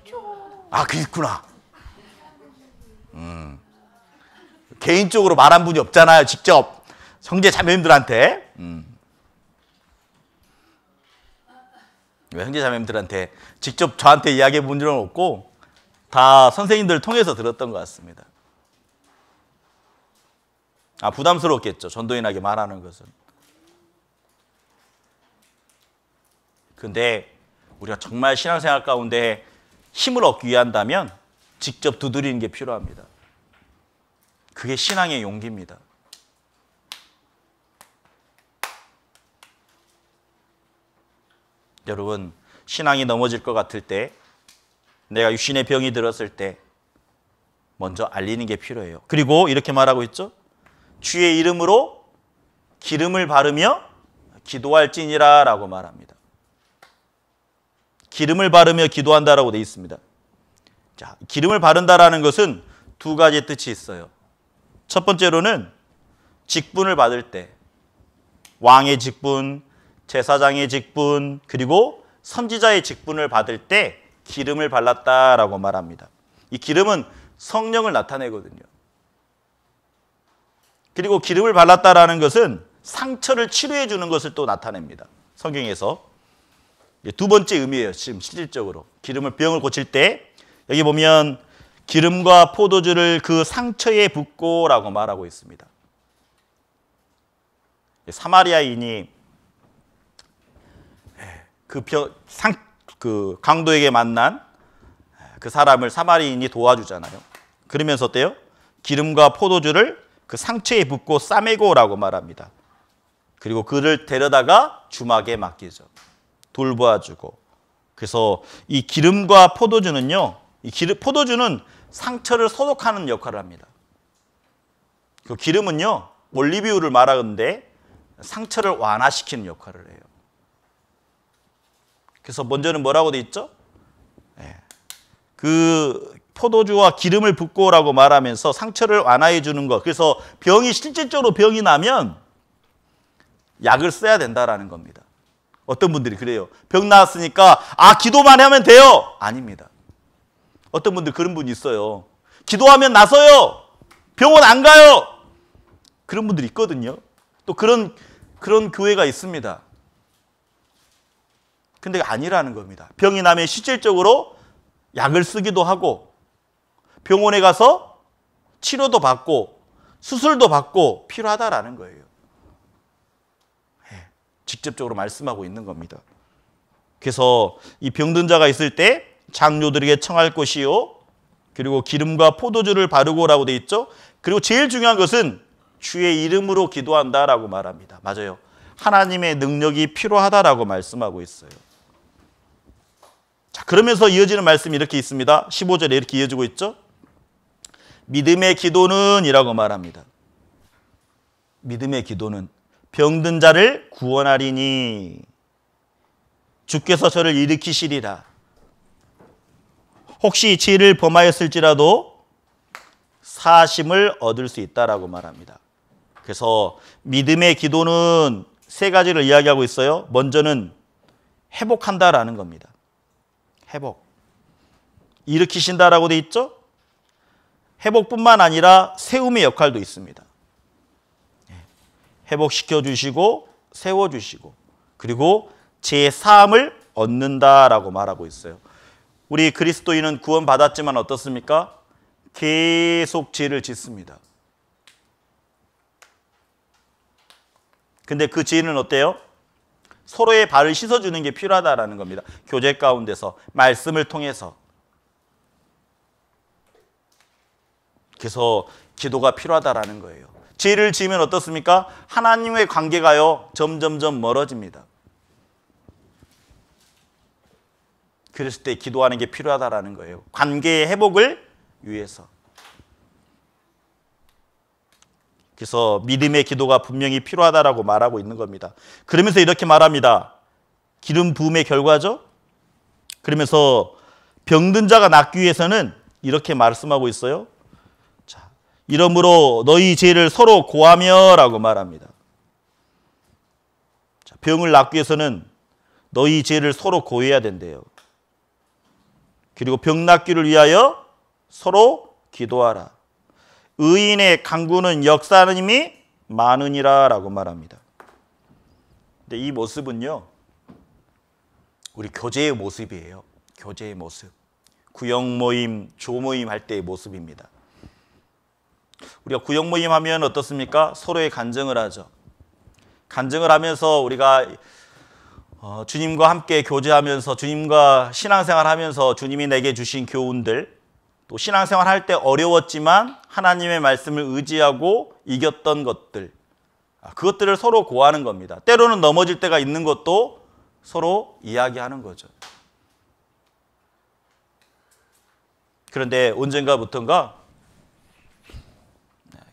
아, 그렇구나. 개인적으로 말한 분이 없잖아요. 직접 형제 자매님들한테. 왜 형제 자매님들한테 직접 저한테 이야기해 본 적은 없고 다 선생님들 통해서 들었던 것 같습니다. 아, 부담스럽겠죠. 전도인에게 말하는 것은. 근데 우리가 정말 신앙생활 가운데 힘을 얻기 위한다면 직접 두드리는 게 필요합니다. 그게 신앙의 용기입니다. 여러분, 신앙이 넘어질 것 같을 때, 내가 육신의 병이 들었을 때 먼저 알리는 게 필요해요. 그리고 이렇게 말하고 있죠. 주의 이름으로 기름을 바르며 기도할지니라 라고 말합니다. 기름을 바르며 기도한다라고 되어 있습니다. 자, 기름을 바른다라는 것은 두 가지 뜻이 있어요. 첫 번째로는 직분을 받을 때, 왕의 직분, 제사장의 직분, 그리고 선지자의 직분을 받을 때 기름을 발랐다라고 말합니다. 이 기름은 성령을 나타내거든요. 그리고 기름을 발랐다라는 것은 상처를 치료해 주는 것을 또 나타냅니다. 성경에서. 두 번째 의미예요. 지금 실질적으로. 병을 고칠 때 여기 보면 기름과 포도주를 그 상처에 붓고라고 말하고 있습니다. 사마리아인이 그 강도에게 만난 그 사람을 사마리아인이 도와주잖아요. 그러면서 어때요? 기름과 포도주를 그 상처에 붓고 싸매고라고 말합니다. 그리고 그를 데려다가 주막에 맡기죠. 돌보아주고. 그래서 이 기름과 포도주는요, 포도주는 상처를 소독하는 역할을 합니다. 그 기름은요, 올리브유를 말하는데 상처를 완화시키는 역할을 해요. 그래서 먼저는 뭐라고 돼 있죠? 그 포도주와 기름을 붓고라고 말하면서 상처를 완화해 주는 것. 그래서 실질적으로 병이 나면 약을 써야 된다라는 겁니다. 어떤 분들이 그래요. 병 나았으니까 기도만 하면 돼요. 아닙니다. 어떤 분들 그런 분이 있어요. 기도하면 나서요. 병원 안 가요. 그런 분들이 있거든요. 또 그런 교회가 있습니다. 근데 아니라는 겁니다. 병이 나면 실질적으로 약을 쓰기도 하고 병원에 가서 치료도 받고 수술도 받고 필요하다라는 거예요. 직접적으로 말씀하고 있는 겁니다. 그래서 이 병든 자가 있을 때 장로들에게 청할 것이요, 그리고 기름과 포도주를 바르고라고 돼 있죠. 그리고 제일 중요한 것은 주의 이름으로 기도한다라고 말합니다. 맞아요. 하나님의 능력이 필요하다라고 말씀하고 있어요. 자, 그러면서 이어지는 말씀이 이렇게 있습니다. 15절에 이렇게 이어지고 있죠. 믿음의 기도는 이라고 말합니다. 믿음의 기도는 병든 자를 구원하리니 주께서 저를 일으키시리라. 혹시 죄를 범하였을지라도 사심을 얻을 수 있다라고 말합니다. 그래서 믿음의 기도는 세 가지를 이야기하고 있어요. 먼저는 회복한다라는 겁니다. 회복. 일으키신다라고 돼 있죠? 회복뿐만 아니라 세움의 역할도 있습니다. 회복시켜 주시고 세워 주시고 그리고 제 사함을 얻는다라고 말하고 있어요. 우리 그리스도인은 구원받았지만 어떻습니까? 계속 죄를 짓습니다. 근데 그 죄는 어때요? 서로의 발을 씻어주는 게 필요하다라는 겁니다. 교제 가운데서 말씀을 통해서. 그래서 기도가 필요하다라는 거예요. 죄를 지으면 어떻습니까? 하나님의 관계가요 점점점 멀어집니다. 그랬을 때 기도하는 게 필요하다라는 거예요. 관계의 회복을 위해서. 그래서 믿음의 기도가 분명히 필요하다라고 말하고 있는 겁니다. 그러면서 이렇게 말합니다. 기름 부음의 결과죠. 그러면서 병든 자가 낫기 위해서는 이렇게 말씀하고 있어요. 자, 이러므로 너희 죄를 서로 고하며라고 말합니다. 자, 병을 낫기 위해서는 너희 죄를 서로 고해야 된대요. 그리고 병 낫기를 위하여 서로 기도하라. 의인의 간구는 역사하는 힘이 많으니라라고 말합니다. 근데 이 모습은요, 우리 교제의 모습이에요. 교제의 모습. 구역 모임, 조모임 할 때의 모습입니다. 우리가 구역 모임 하면 어떻습니까? 서로의 간증을 하죠. 간증을 하면서 우리가 주님과 함께 교제하면서 주님과 신앙생활 하면서 주님이 내게 주신 교훈들, 또 신앙생활 할 때 어려웠지만 하나님의 말씀을 의지하고 이겼던 것들, 그것들을 서로 고하는 겁니다. 때로는 넘어질 때가 있는 것도 서로 이야기하는 거죠. 그런데 언젠가부턴가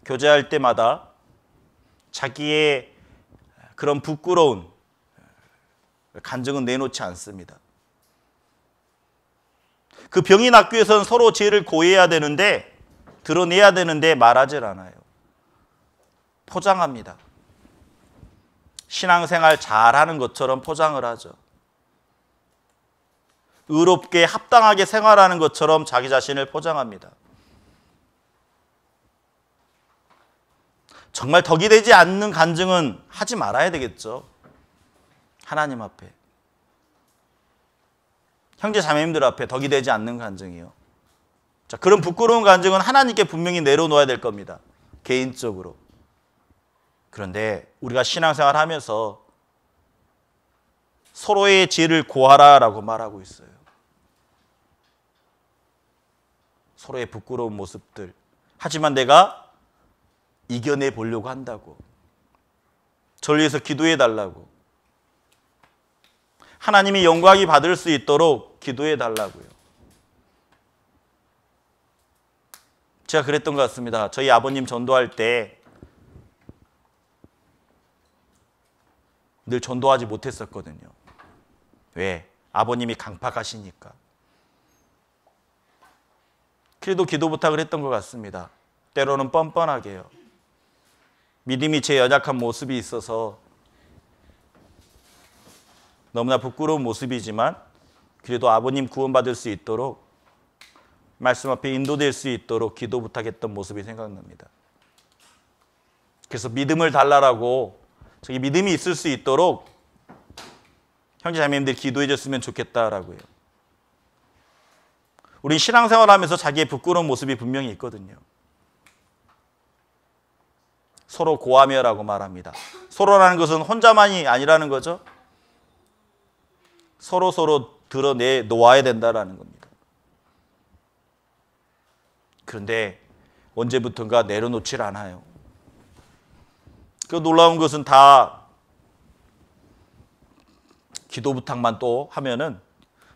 교제할 때마다 자기의 그런 부끄러운 간증은 내놓지 않습니다. 그 병이 낫기 위해서는 서로 죄를 고해야 되는데, 드러내야 되는데 말하질 않아요. 포장합니다. 신앙생활 잘하는 것처럼 포장을 하죠. 의롭게 합당하게 생활하는 것처럼 자기 자신을 포장합니다. 정말 덕이 되지 않는 간증은 하지 말아야 되겠죠. 하나님 앞에. 형제 자매님들 앞에 덕이 되지 않는 간증이요. 자, 그런 부끄러운 간증은 하나님께 분명히 내려놓아야 될 겁니다. 개인적으로. 그런데 우리가 신앙생활 하면서 서로의 죄를 고하라라고 말하고 있어요. 서로의 부끄러운 모습들. 하지만 내가 이겨내 보려고 한다고. 저를 위해서 기도해 달라고. 하나님이 영광이 받을 수 있도록 기도해 달라고요. 제가 그랬던 것 같습니다. 저희 아버님 전도할 때 늘 전도하지 못했었거든요. 왜? 아버님이 강팍하시니까. 그래도 기도 부탁을 했던 것 같습니다. 때로는 뻔뻔하게요. 믿음이 제 연약한 모습이 있어서 너무나 부끄러운 모습이지만 그래도 아버님 구원받을 수 있도록 말씀 앞에 인도될 수 있도록 기도 부탁했던 모습이 생각납니다. 그래서 믿음을 달라라고 저기 믿음이 있을 수 있도록 형제 자매님들이 기도해 줬으면 좋겠다라고요. 우리 신앙생활하면서 자기의 부끄러운 모습이 분명히 있거든요. 서로 고하며라고 말합니다. 서로라는 것은 혼자만이 아니라는 거죠. 서로 드러내 놓아야 된다라는 겁니다. 그런데 언제부턴가 내려놓질 않아요. 그 놀라운 것은 다 기도 부탁만 또 하면은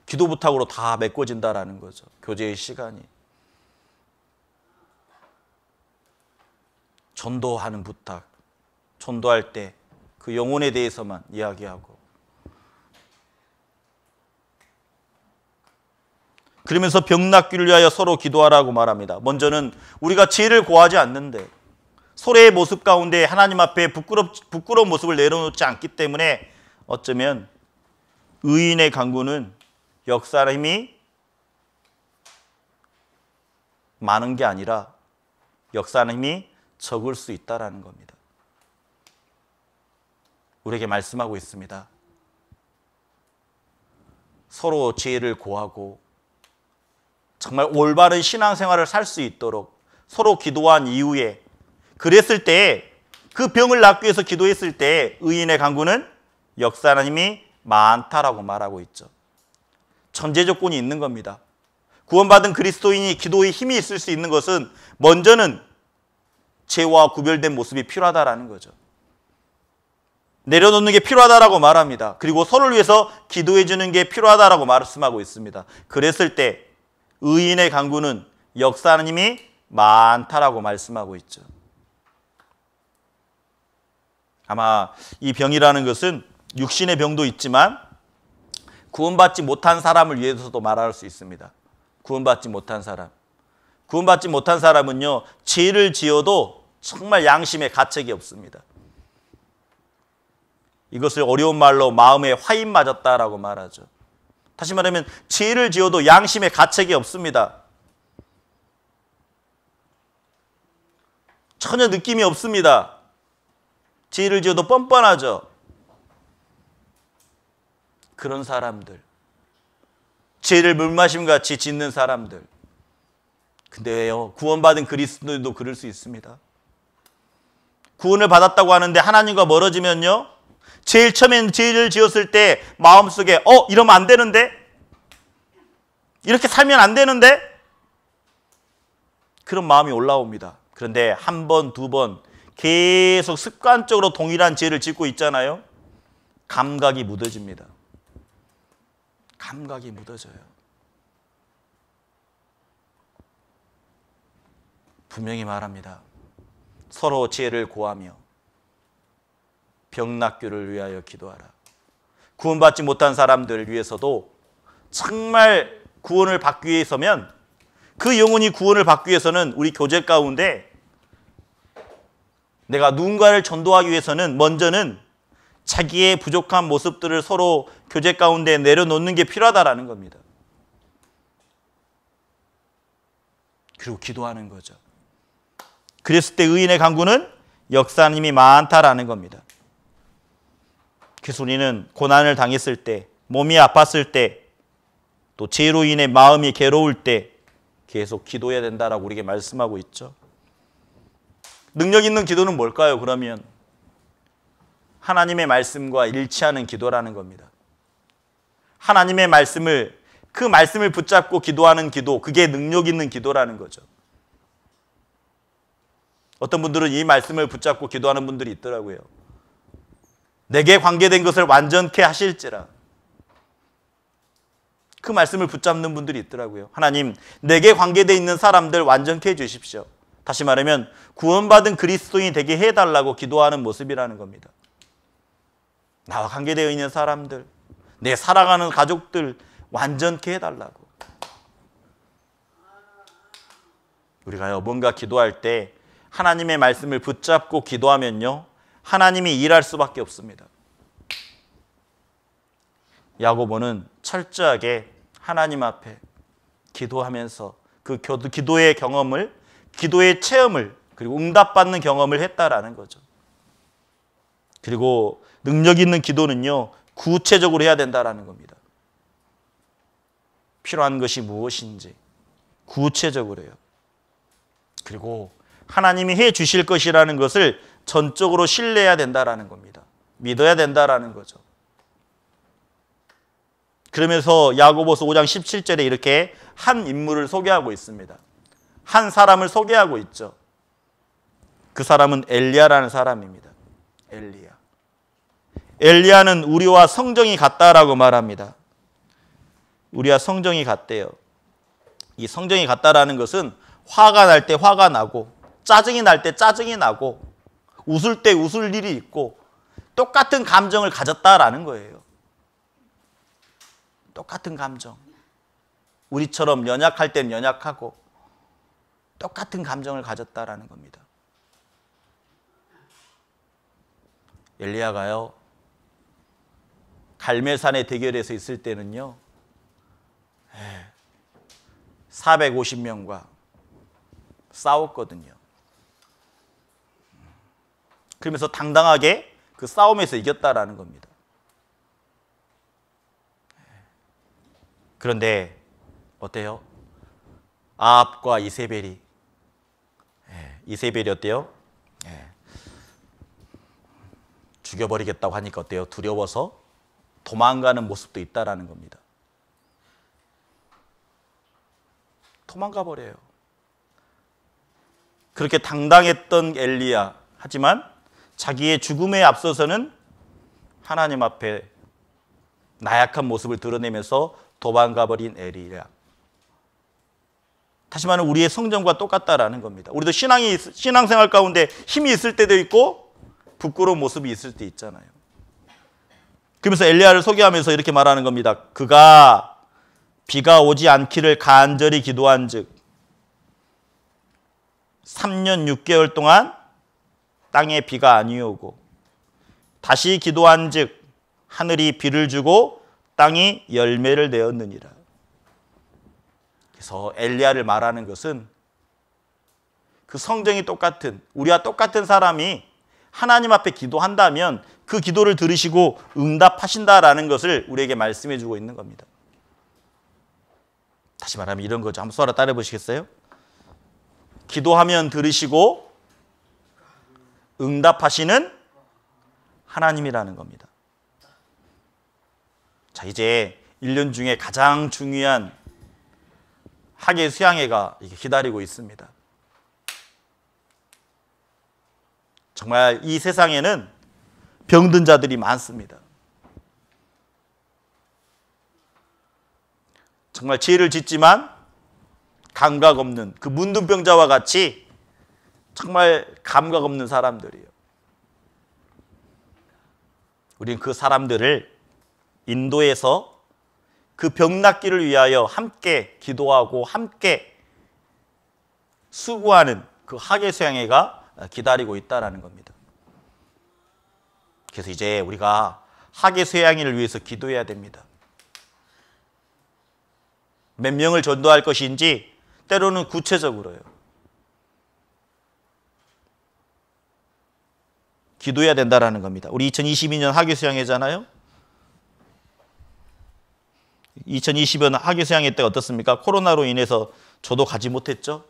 기도 부탁으로 다 메꿔진다라는 거죠. 교제의 시간이. 전도하는 부탁. 전도할 때 그 영혼에 대해서만 이야기하고. 그러면서 병 낫기를 위하여 서로 기도하라고 말합니다. 먼저는 우리가 죄를 고하지 않는데 서로의 모습 가운데 하나님 앞에 부끄러운 모습을 내려놓지 않기 때문에 어쩌면 의인의 간구는 역사의 힘이 많은 게 아니라 역사의 힘이 적을 수 있다는 겁니다. 우리에게 말씀하고 있습니다. 서로 죄를 고하고 정말 올바른 신앙생활을 살 수 있도록 서로 기도한 이후에 그랬을 때 그 병을 낫기 위해서 기도했을 때 의인의 간구는 역사하는 힘이 많다라고 말하고 있죠. 전제 조건이 있는 겁니다. 구원받은 그리스도인이 기도에 힘이 있을 수 있는 것은 먼저는 죄와 구별된 모습이 필요하다라는 거죠. 내려놓는 게 필요하다라고 말합니다. 그리고 서로를 위해서 기도해 주는 게 필요하다라고 말씀하고 있습니다. 그랬을 때 의인의 간구는 역사하는 힘이 많다라고 말씀하고 있죠. 아마 이 병이라는 것은 육신의 병도 있지만 구원받지 못한 사람을 위해서도 말할 수 있습니다. 구원받지 못한 사람. 구원받지 못한 사람은요, 죄를 지어도 정말 양심에 가책이 없습니다. 이것을 어려운 말로 마음에 화인 맞았다라고 말하죠. 다시 말하면 죄를 지어도 양심에 가책이 없습니다. 전혀 느낌이 없습니다. 죄를 지어도 뻔뻔하죠. 그런 사람들, 죄를 물마심같이 짓는 사람들. 근데 왜요? 구원받은 그리스도인도 그럴 수 있습니다. 구원을 받았다고 하는데 하나님과 멀어지면요, 제일 처음엔 죄를 지었을 때 마음속에 이러면 안 되는데? 이렇게 살면 안 되는데? 그런 마음이 올라옵니다. 그런데 한 번, 두 번 계속 습관적으로 동일한 죄를 짓고 있잖아요. 감각이 묻어집니다. 감각이 묻어져요. 분명히 말합니다. 서로 죄를 고하며 병 낫기를 위하여 기도하라. 구원받지 못한 사람들을 위해서도 정말 구원을 받기 위해서면 그 영혼이 구원을 받기 위해서는 우리 교제 가운데 내가 누군가를 전도하기 위해서는 먼저는 자기의 부족한 모습들을 서로 교제 가운데 내려놓는 게 필요하다라는 겁니다. 그리고 기도하는 거죠. 그랬을 때 의인의 간구는 역사하는 힘이 많다라는 겁니다. 그래서 우리는 고난을 당했을 때, 몸이 아팠을 때, 또 죄로 인해 마음이 괴로울 때 계속 기도해야 된다라고 우리에게 말씀하고 있죠. 능력 있는 기도는 뭘까요? 그러면 하나님의 말씀과 일치하는 기도라는 겁니다. 하나님의 말씀을, 그 말씀을 붙잡고 기도하는 기도, 그게 능력 있는 기도라는 거죠. 어떤 분들은 이 말씀을 붙잡고 기도하는 분들이 있더라고요. 내게 관계된 것을 완전케 하실지라. 그 말씀을 붙잡는 분들이 있더라고요. 하나님, 내게 관계되어 있는 사람들 완전케 해주십시오. 다시 말하면 구원받은 그리스도인이 되게 해달라고 기도하는 모습이라는 겁니다. 나와 관계되어 있는 사람들, 내 사랑하는 가족들 완전케 해달라고. 우리가요, 뭔가 기도할 때 하나님의 말씀을 붙잡고 기도하면요, 하나님이 일할 수밖에 없습니다. 야고보는 철저하게 하나님 앞에 기도하면서 그 기도의 경험을, 기도의 체험을, 그리고 응답받는 경험을 했다라는 거죠. 그리고 능력 있는 기도는요, 구체적으로 해야 된다라는 겁니다. 필요한 것이 무엇인지 구체적으로 해요. 그리고 하나님이 해 주실 것이라는 것을 전적으로 신뢰해야 된다라는 겁니다. 믿어야 된다라는 거죠. 그러면서 야고보서 5장 17절에 이렇게 한 인물을 소개하고 있습니다. 한 사람을 소개하고 있죠. 그 사람은 엘리야라는 사람입니다. 엘리야. 엘리야는 우리와 성정이 같다라고 말합니다. 우리와 성정이 같대요. 이 성정이 같다라는 것은 화가 날 때 화가 나고, 짜증이 날 때 짜증이 나고, 웃을 때 웃을 일이 있고, 똑같은 감정을 가졌다라는 거예요. 똑같은 감정. 우리처럼 연약할 땐 연약하고 똑같은 감정을 가졌다라는 겁니다. 엘리야가요, 갈멜산의 대결에서 있을 때는요, 450명과 싸웠거든요. 그러면서 당당하게 그 싸움에서 이겼다라는 겁니다. 그런데 어때요? 아합과 이세벨이 어때요? 죽여버리겠다고 하니까 어때요? 두려워서 도망가는 모습도 있다라는 겁니다. 도망가 버려요. 그렇게 당당했던 엘리야, 하지만 자기의 죽음에 앞서서는 하나님 앞에 나약한 모습을 드러내면서 도망가 버린 엘리야. 다시 말하면 우리의 성정과 똑같다라는 겁니다. 우리도 신앙생활 가운데 힘이 있을 때도 있고 부끄러운 모습이 있을 때 있잖아요. 그러면서 엘리야를 소개하면서 이렇게 말하는 겁니다. 그가 비가 오지 않기를 간절히 기도한즉 3년 6개월 동안 땅에 비가 아니오고 다시 기도한즉 하늘이 비를 주고 땅이 열매를 내었느니라. 그래서 엘리야를 말하는 것은 그 성정이 똑같은, 우리와 똑같은 사람이 하나님 앞에 기도한다면 그 기도를 들으시고 응답하신다라는 것을 우리에게 말씀해 주고 있는 겁니다. 다시 말하면 이런 거죠. 한번 수아라 따라 보시겠어요? 기도하면 들으시고 응답하시는 하나님이라는 겁니다. 자, 이제 1년 중에 가장 중요한 학예 수양회가 기다리고 있습니다. 정말 이 세상에는 병든 자들이 많습니다. 정말 죄를 짓지만 감각 없는 그 문둥병자와 같이 정말 감각 없는 사람들이에요. 우리는 그 사람들을 인도해서 그 병 낫기를 위하여 함께 기도하고 함께 수고하는 그 학예 수양회가 기다리고 있다라는 겁니다. 그래서 이제 우리가 학예 수양회를 위해서 기도해야 됩니다. 몇 명을 전도할 것인지 때로는 구체적으로요. 기도해야 된다라는 겁니다. 우리 2022년 학예 수양회잖아요. 2020년 학예 수양회 때 어떻습니까? 코로나로 인해서 저도 가지 못했죠.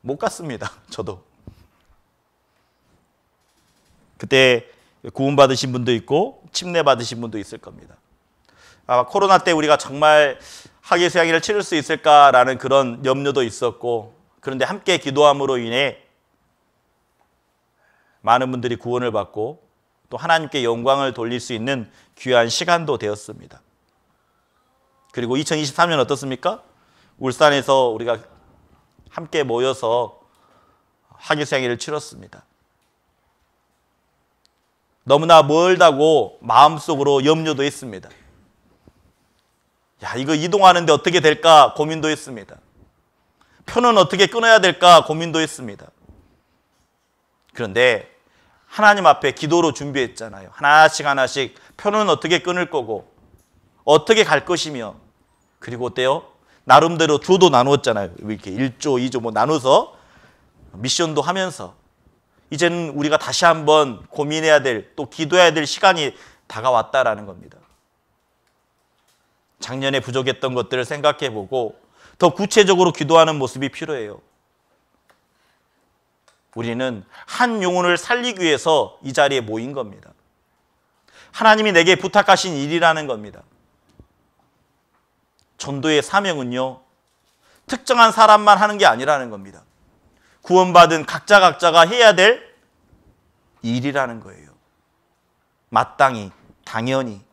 못 갔습니다. 저도. 그때 구원받으신 분도 있고 침례받으신 분도 있을 겁니다. 아마 코로나 때 우리가 정말 학예 수양회를 치를 수 있을까라는 그런 염려도 있었고, 그런데 함께 기도함으로 인해 많은 분들이 구원을 받고 또 하나님께 영광을 돌릴 수 있는 귀한 시간도 되었습니다. 그리고 2023년 어떻습니까? 울산에서 우리가 함께 모여서 학예 수양회를 치렀습니다. 너무나 멀다고 마음속으로 염려도 했습니다. 야, 이거 이동하는데 어떻게 될까 고민도 했습니다. 표는 어떻게 끊어야 될까 고민도 했습니다. 그런데 하나님 앞에 기도로 준비했잖아요. 하나씩 하나씩 표는 어떻게 끊을 거고 어떻게 갈 것이며, 그리고 어때요? 나름대로 조도 나누었잖아요. 이렇게 1조, 2조 뭐 나눠서 미션도 하면서 이제는 우리가 다시 한번 고민해야 될, 또 기도해야 될 시간이 다가왔다라는 겁니다. 작년에 부족했던 것들을 생각해 보고 더 구체적으로 기도하는 모습이 필요해요. 우리는 한 영혼을 살리기 위해서 이 자리에 모인 겁니다. 하나님이 내게 부탁하신 일이라는 겁니다. 전도의 사명은요, 특정한 사람만 하는 게 아니라는 겁니다. 구원받은 각자가 해야 될 일이라는 거예요. 마땅히, 당연히.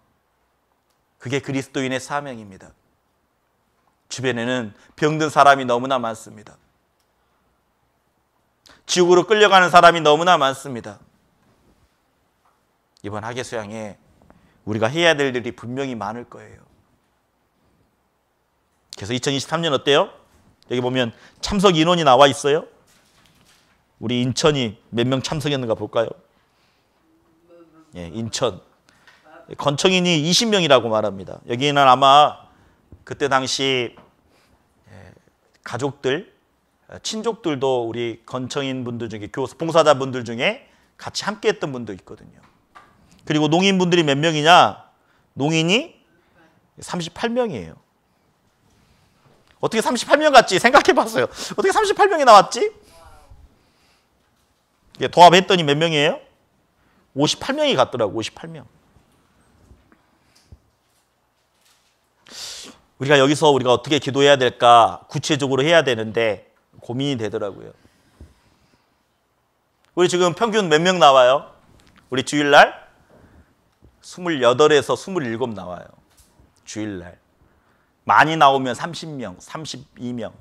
그게 그리스도인의 사명입니다. 주변에는 병든 사람이 너무나 많습니다. 지옥으로 끌려가는 사람이 너무나 많습니다. 이번 하계수양에 우리가 해야 될 일이 분명히 많을 거예요. 그래서 2023년 어때요? 여기 보면 참석 인원이 나와 있어요. 우리 인천이 몇 명 참석했는가 볼까요? 예, 인천. 건청인이 20명이라고 말합니다. 여기는 아마 그때 당시 가족들, 친족들도 우리 건청인 분들 중에, 봉사자 분들 중에 같이 함께 했던 분도 있거든요. 그리고 농인분들이 몇 명이냐? 농인이 38명이에요. 어떻게 38명 같지? 생각해 봤어요. 어떻게 38명이 나왔지? 도합했더니 몇 명이에요? 58명이 갔더라고, 58명. 우리가 여기서 우리가 어떻게 기도해야 될까 구체적으로 해야 되는데 고민이 되더라고요. 우리 지금 평균 몇 명 나와요? 우리 주일날 28에서 27 나와요. 주일날. 많이 나오면 30명, 32명.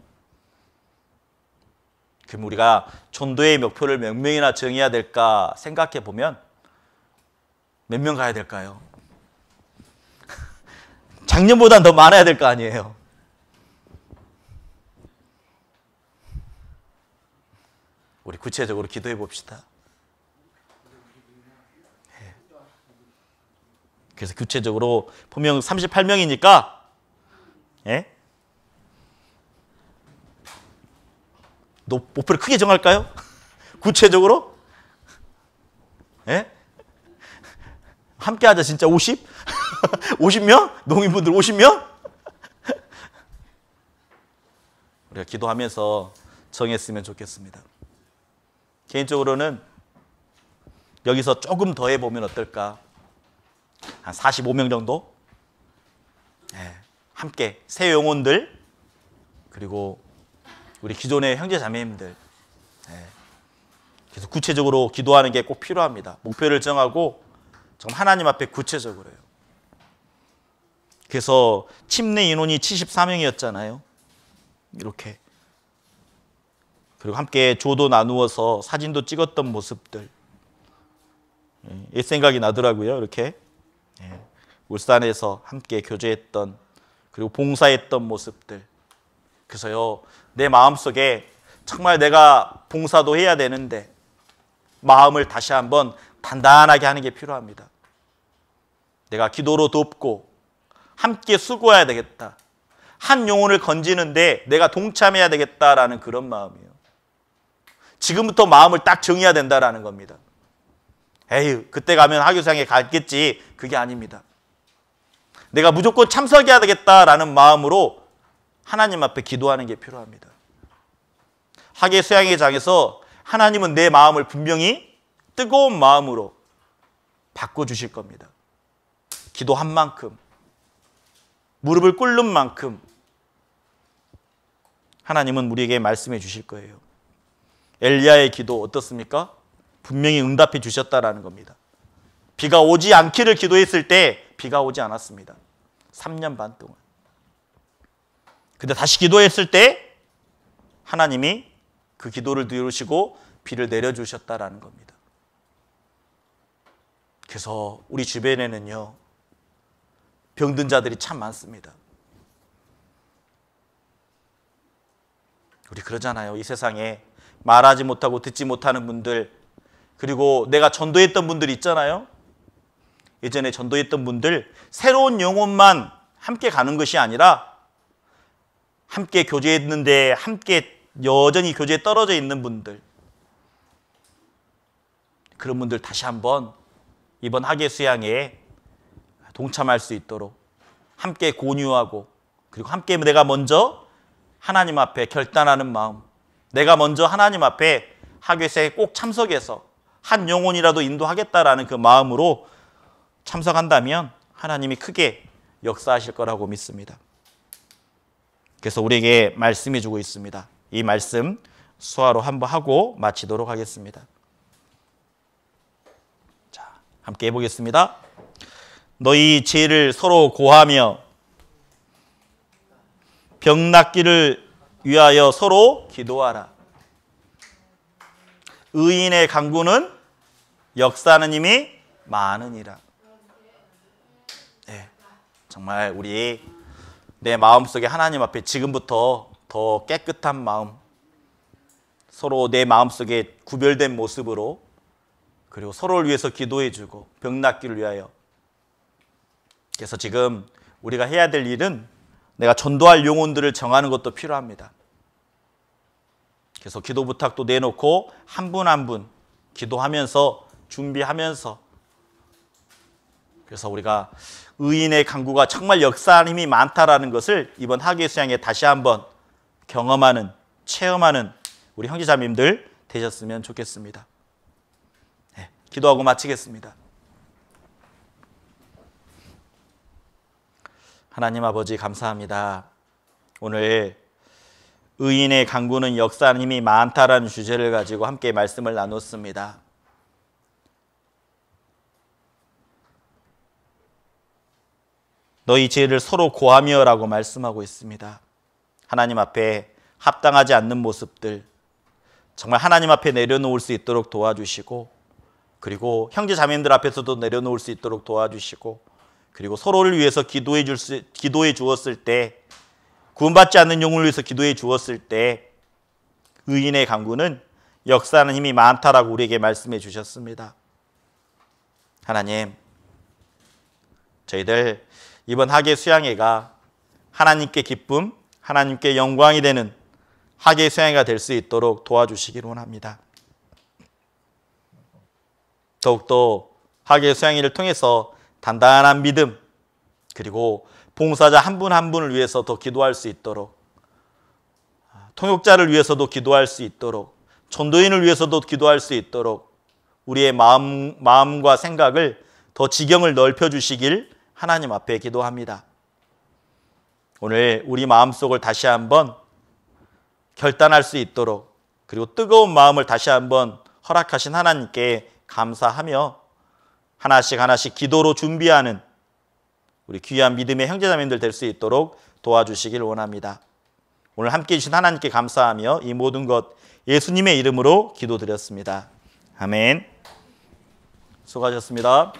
그럼 우리가 전도의 목표를 몇 명이나 정해야 될까 생각해 보면 몇 명 가야 될까요? 작년보단 더 많아야 될 거 아니에요. 우리 구체적으로 기도해 봅시다. 그래서 구체적으로 보면 38명이니까 예? 목표를 크게 정할까요? 구체적으로? 예? 함께 하자 진짜 50? 50명? 농민분들 50명? 우리가 기도하면서 정했으면 좋겠습니다. 개인적으로는 여기서 조금 더 해보면 어떨까? 한 45명 정도? 네, 함께 새 영혼들 그리고 우리 기존의 형제 자매님들 네, 그래서 구체적으로 기도하는 게 꼭 필요합니다. 목표를 정하고 정말 하나님 앞에 구체적으로요. 그래서 침례 인원이 74명이었잖아요. 이렇게. 그리고 함께 조도 나누어서 사진도 찍었던 모습들. 옛 생각이 나더라고요. 이렇게. 울산에서 함께 교제했던 그리고 봉사했던 모습들. 그래서요. 내 마음속에 정말 내가 봉사도 해야 되는데 마음을 다시 한번 단단하게 하는 게 필요합니다. 내가 기도로 돕고 함께 수고해야 되겠다. 한 영혼을 건지는데 내가 동참해야 되겠다라는 그런 마음이에요. 지금부터 마음을 딱 정해야 된다라는 겁니다. 에휴, 그때 가면 하교상에 갔겠지. 그게 아닙니다. 내가 무조건 참석해야 되겠다라는 마음으로 하나님 앞에 기도하는 게 필요합니다. 학예 수양회 장에서 하나님은 내 마음을 분명히 뜨거운 마음으로 바꿔주실 겁니다. 기도한 만큼, 무릎을 꿇는 만큼 하나님은 우리에게 말씀해 주실 거예요. 엘리야의 기도 어떻습니까? 분명히 응답해 주셨다라는 겁니다. 비가 오지 않기를 기도했을 때 비가 오지 않았습니다. 3년 반 동안. 근데 다시 기도했을 때 하나님이 그 기도를 들으시고 비를 내려주셨다라는 겁니다. 그래서 우리 주변에는요, 병든 자들이 참 많습니다. 우리 그러잖아요. 이 세상에 말하지 못하고 듣지 못하는 분들, 그리고 내가 전도했던 분들 있잖아요. 예전에 전도했던 분들, 새로운 영혼만 함께 가는 것이 아니라 함께 교제했는데 함께 여전히 교제에 떨어져 있는 분들, 그런 분들 다시 한번 이번 학예 수양에 동참할 수 있도록 함께 공유하고, 그리고 함께 내가 먼저 하나님 앞에 결단하는 마음, 내가 먼저 하나님 앞에 학예 수양에 꼭 참석해서 한 영혼이라도 인도하겠다라는 그 마음으로 참석한다면 하나님이 크게 역사하실 거라고 믿습니다. 그래서 우리에게 말씀해 주고 있습니다. 이 말씀 수화로 한번 하고 마치도록 하겠습니다. 자, 함께 해보겠습니다. 너희 죄를 서로 고하며 병 낫기를 위하여 서로 기도하라. 의인의 간구는 역사하는 힘이 많으니라. 네, 정말 우리 내 마음속에 하나님 앞에 지금부터 더 깨끗한 마음, 서로 내 마음속에 구별된 모습으로, 그리고 서로를 위해서 기도해주고 병 낫기를 위하여. 그래서 지금 우리가 해야 될 일은 내가 전도할 영혼들을 정하는 것도 필요합니다. 그래서 기도 부탁도 내놓고 한 분 한 분 기도하면서 준비하면서, 그래서 우리가 의인의 간구가 정말 역사하는 힘이 많다라는 것을 이번 학예 수양에 다시 한번 경험하는, 체험하는 우리 형제자매님들 되셨으면 좋겠습니다. 네, 기도하고 마치겠습니다. 하나님 아버지 감사합니다. 오늘 의인의 간구는 역사하는 힘이 많다라는 주제를 가지고 함께 말씀을 나눴습니다. 너희 죄를 서로 고하며 라고 말씀하고 있습니다. 하나님 앞에 합당하지 않는 모습들 정말 하나님 앞에 내려놓을 수 있도록 도와주시고, 그리고 형제 자매님들 앞에서도 내려놓을 수 있도록 도와주시고, 그리고 서로를 위해서 기도해 주었을 때, 구원받지 않는 영혼을 위해서 기도해 주었을 때 의인의 간구는 역사하는 힘이 많다라고 우리에게 말씀해 주셨습니다. 하나님, 저희들 이번 학예 수양회가 하나님께 기쁨, 하나님께 영광이 되는 학예 수양회가 될 수 있도록 도와주시기를 원합니다. 더욱더 학예 수양회를 통해서 단단한 믿음, 그리고 봉사자 한 분 한 분을 위해서 더 기도할 수 있도록, 통역자를 위해서도 기도할 수 있도록, 전도인을 위해서도 기도할 수 있도록 우리의 마음과 생각을 더 지경을 넓혀주시길 하나님 앞에 기도합니다. 오늘 우리 마음속을 다시 한번 결단할 수 있도록, 그리고 뜨거운 마음을 다시 한번 허락하신 하나님께 감사하며 하나씩 하나씩 기도로 준비하는 우리 귀한 믿음의 형제자매님들 될 수 있도록 도와주시길 원합니다. 오늘 함께해 주신 하나님께 감사하며 이 모든 것 예수님의 이름으로 기도드렸습니다. 아멘. 수고하셨습니다.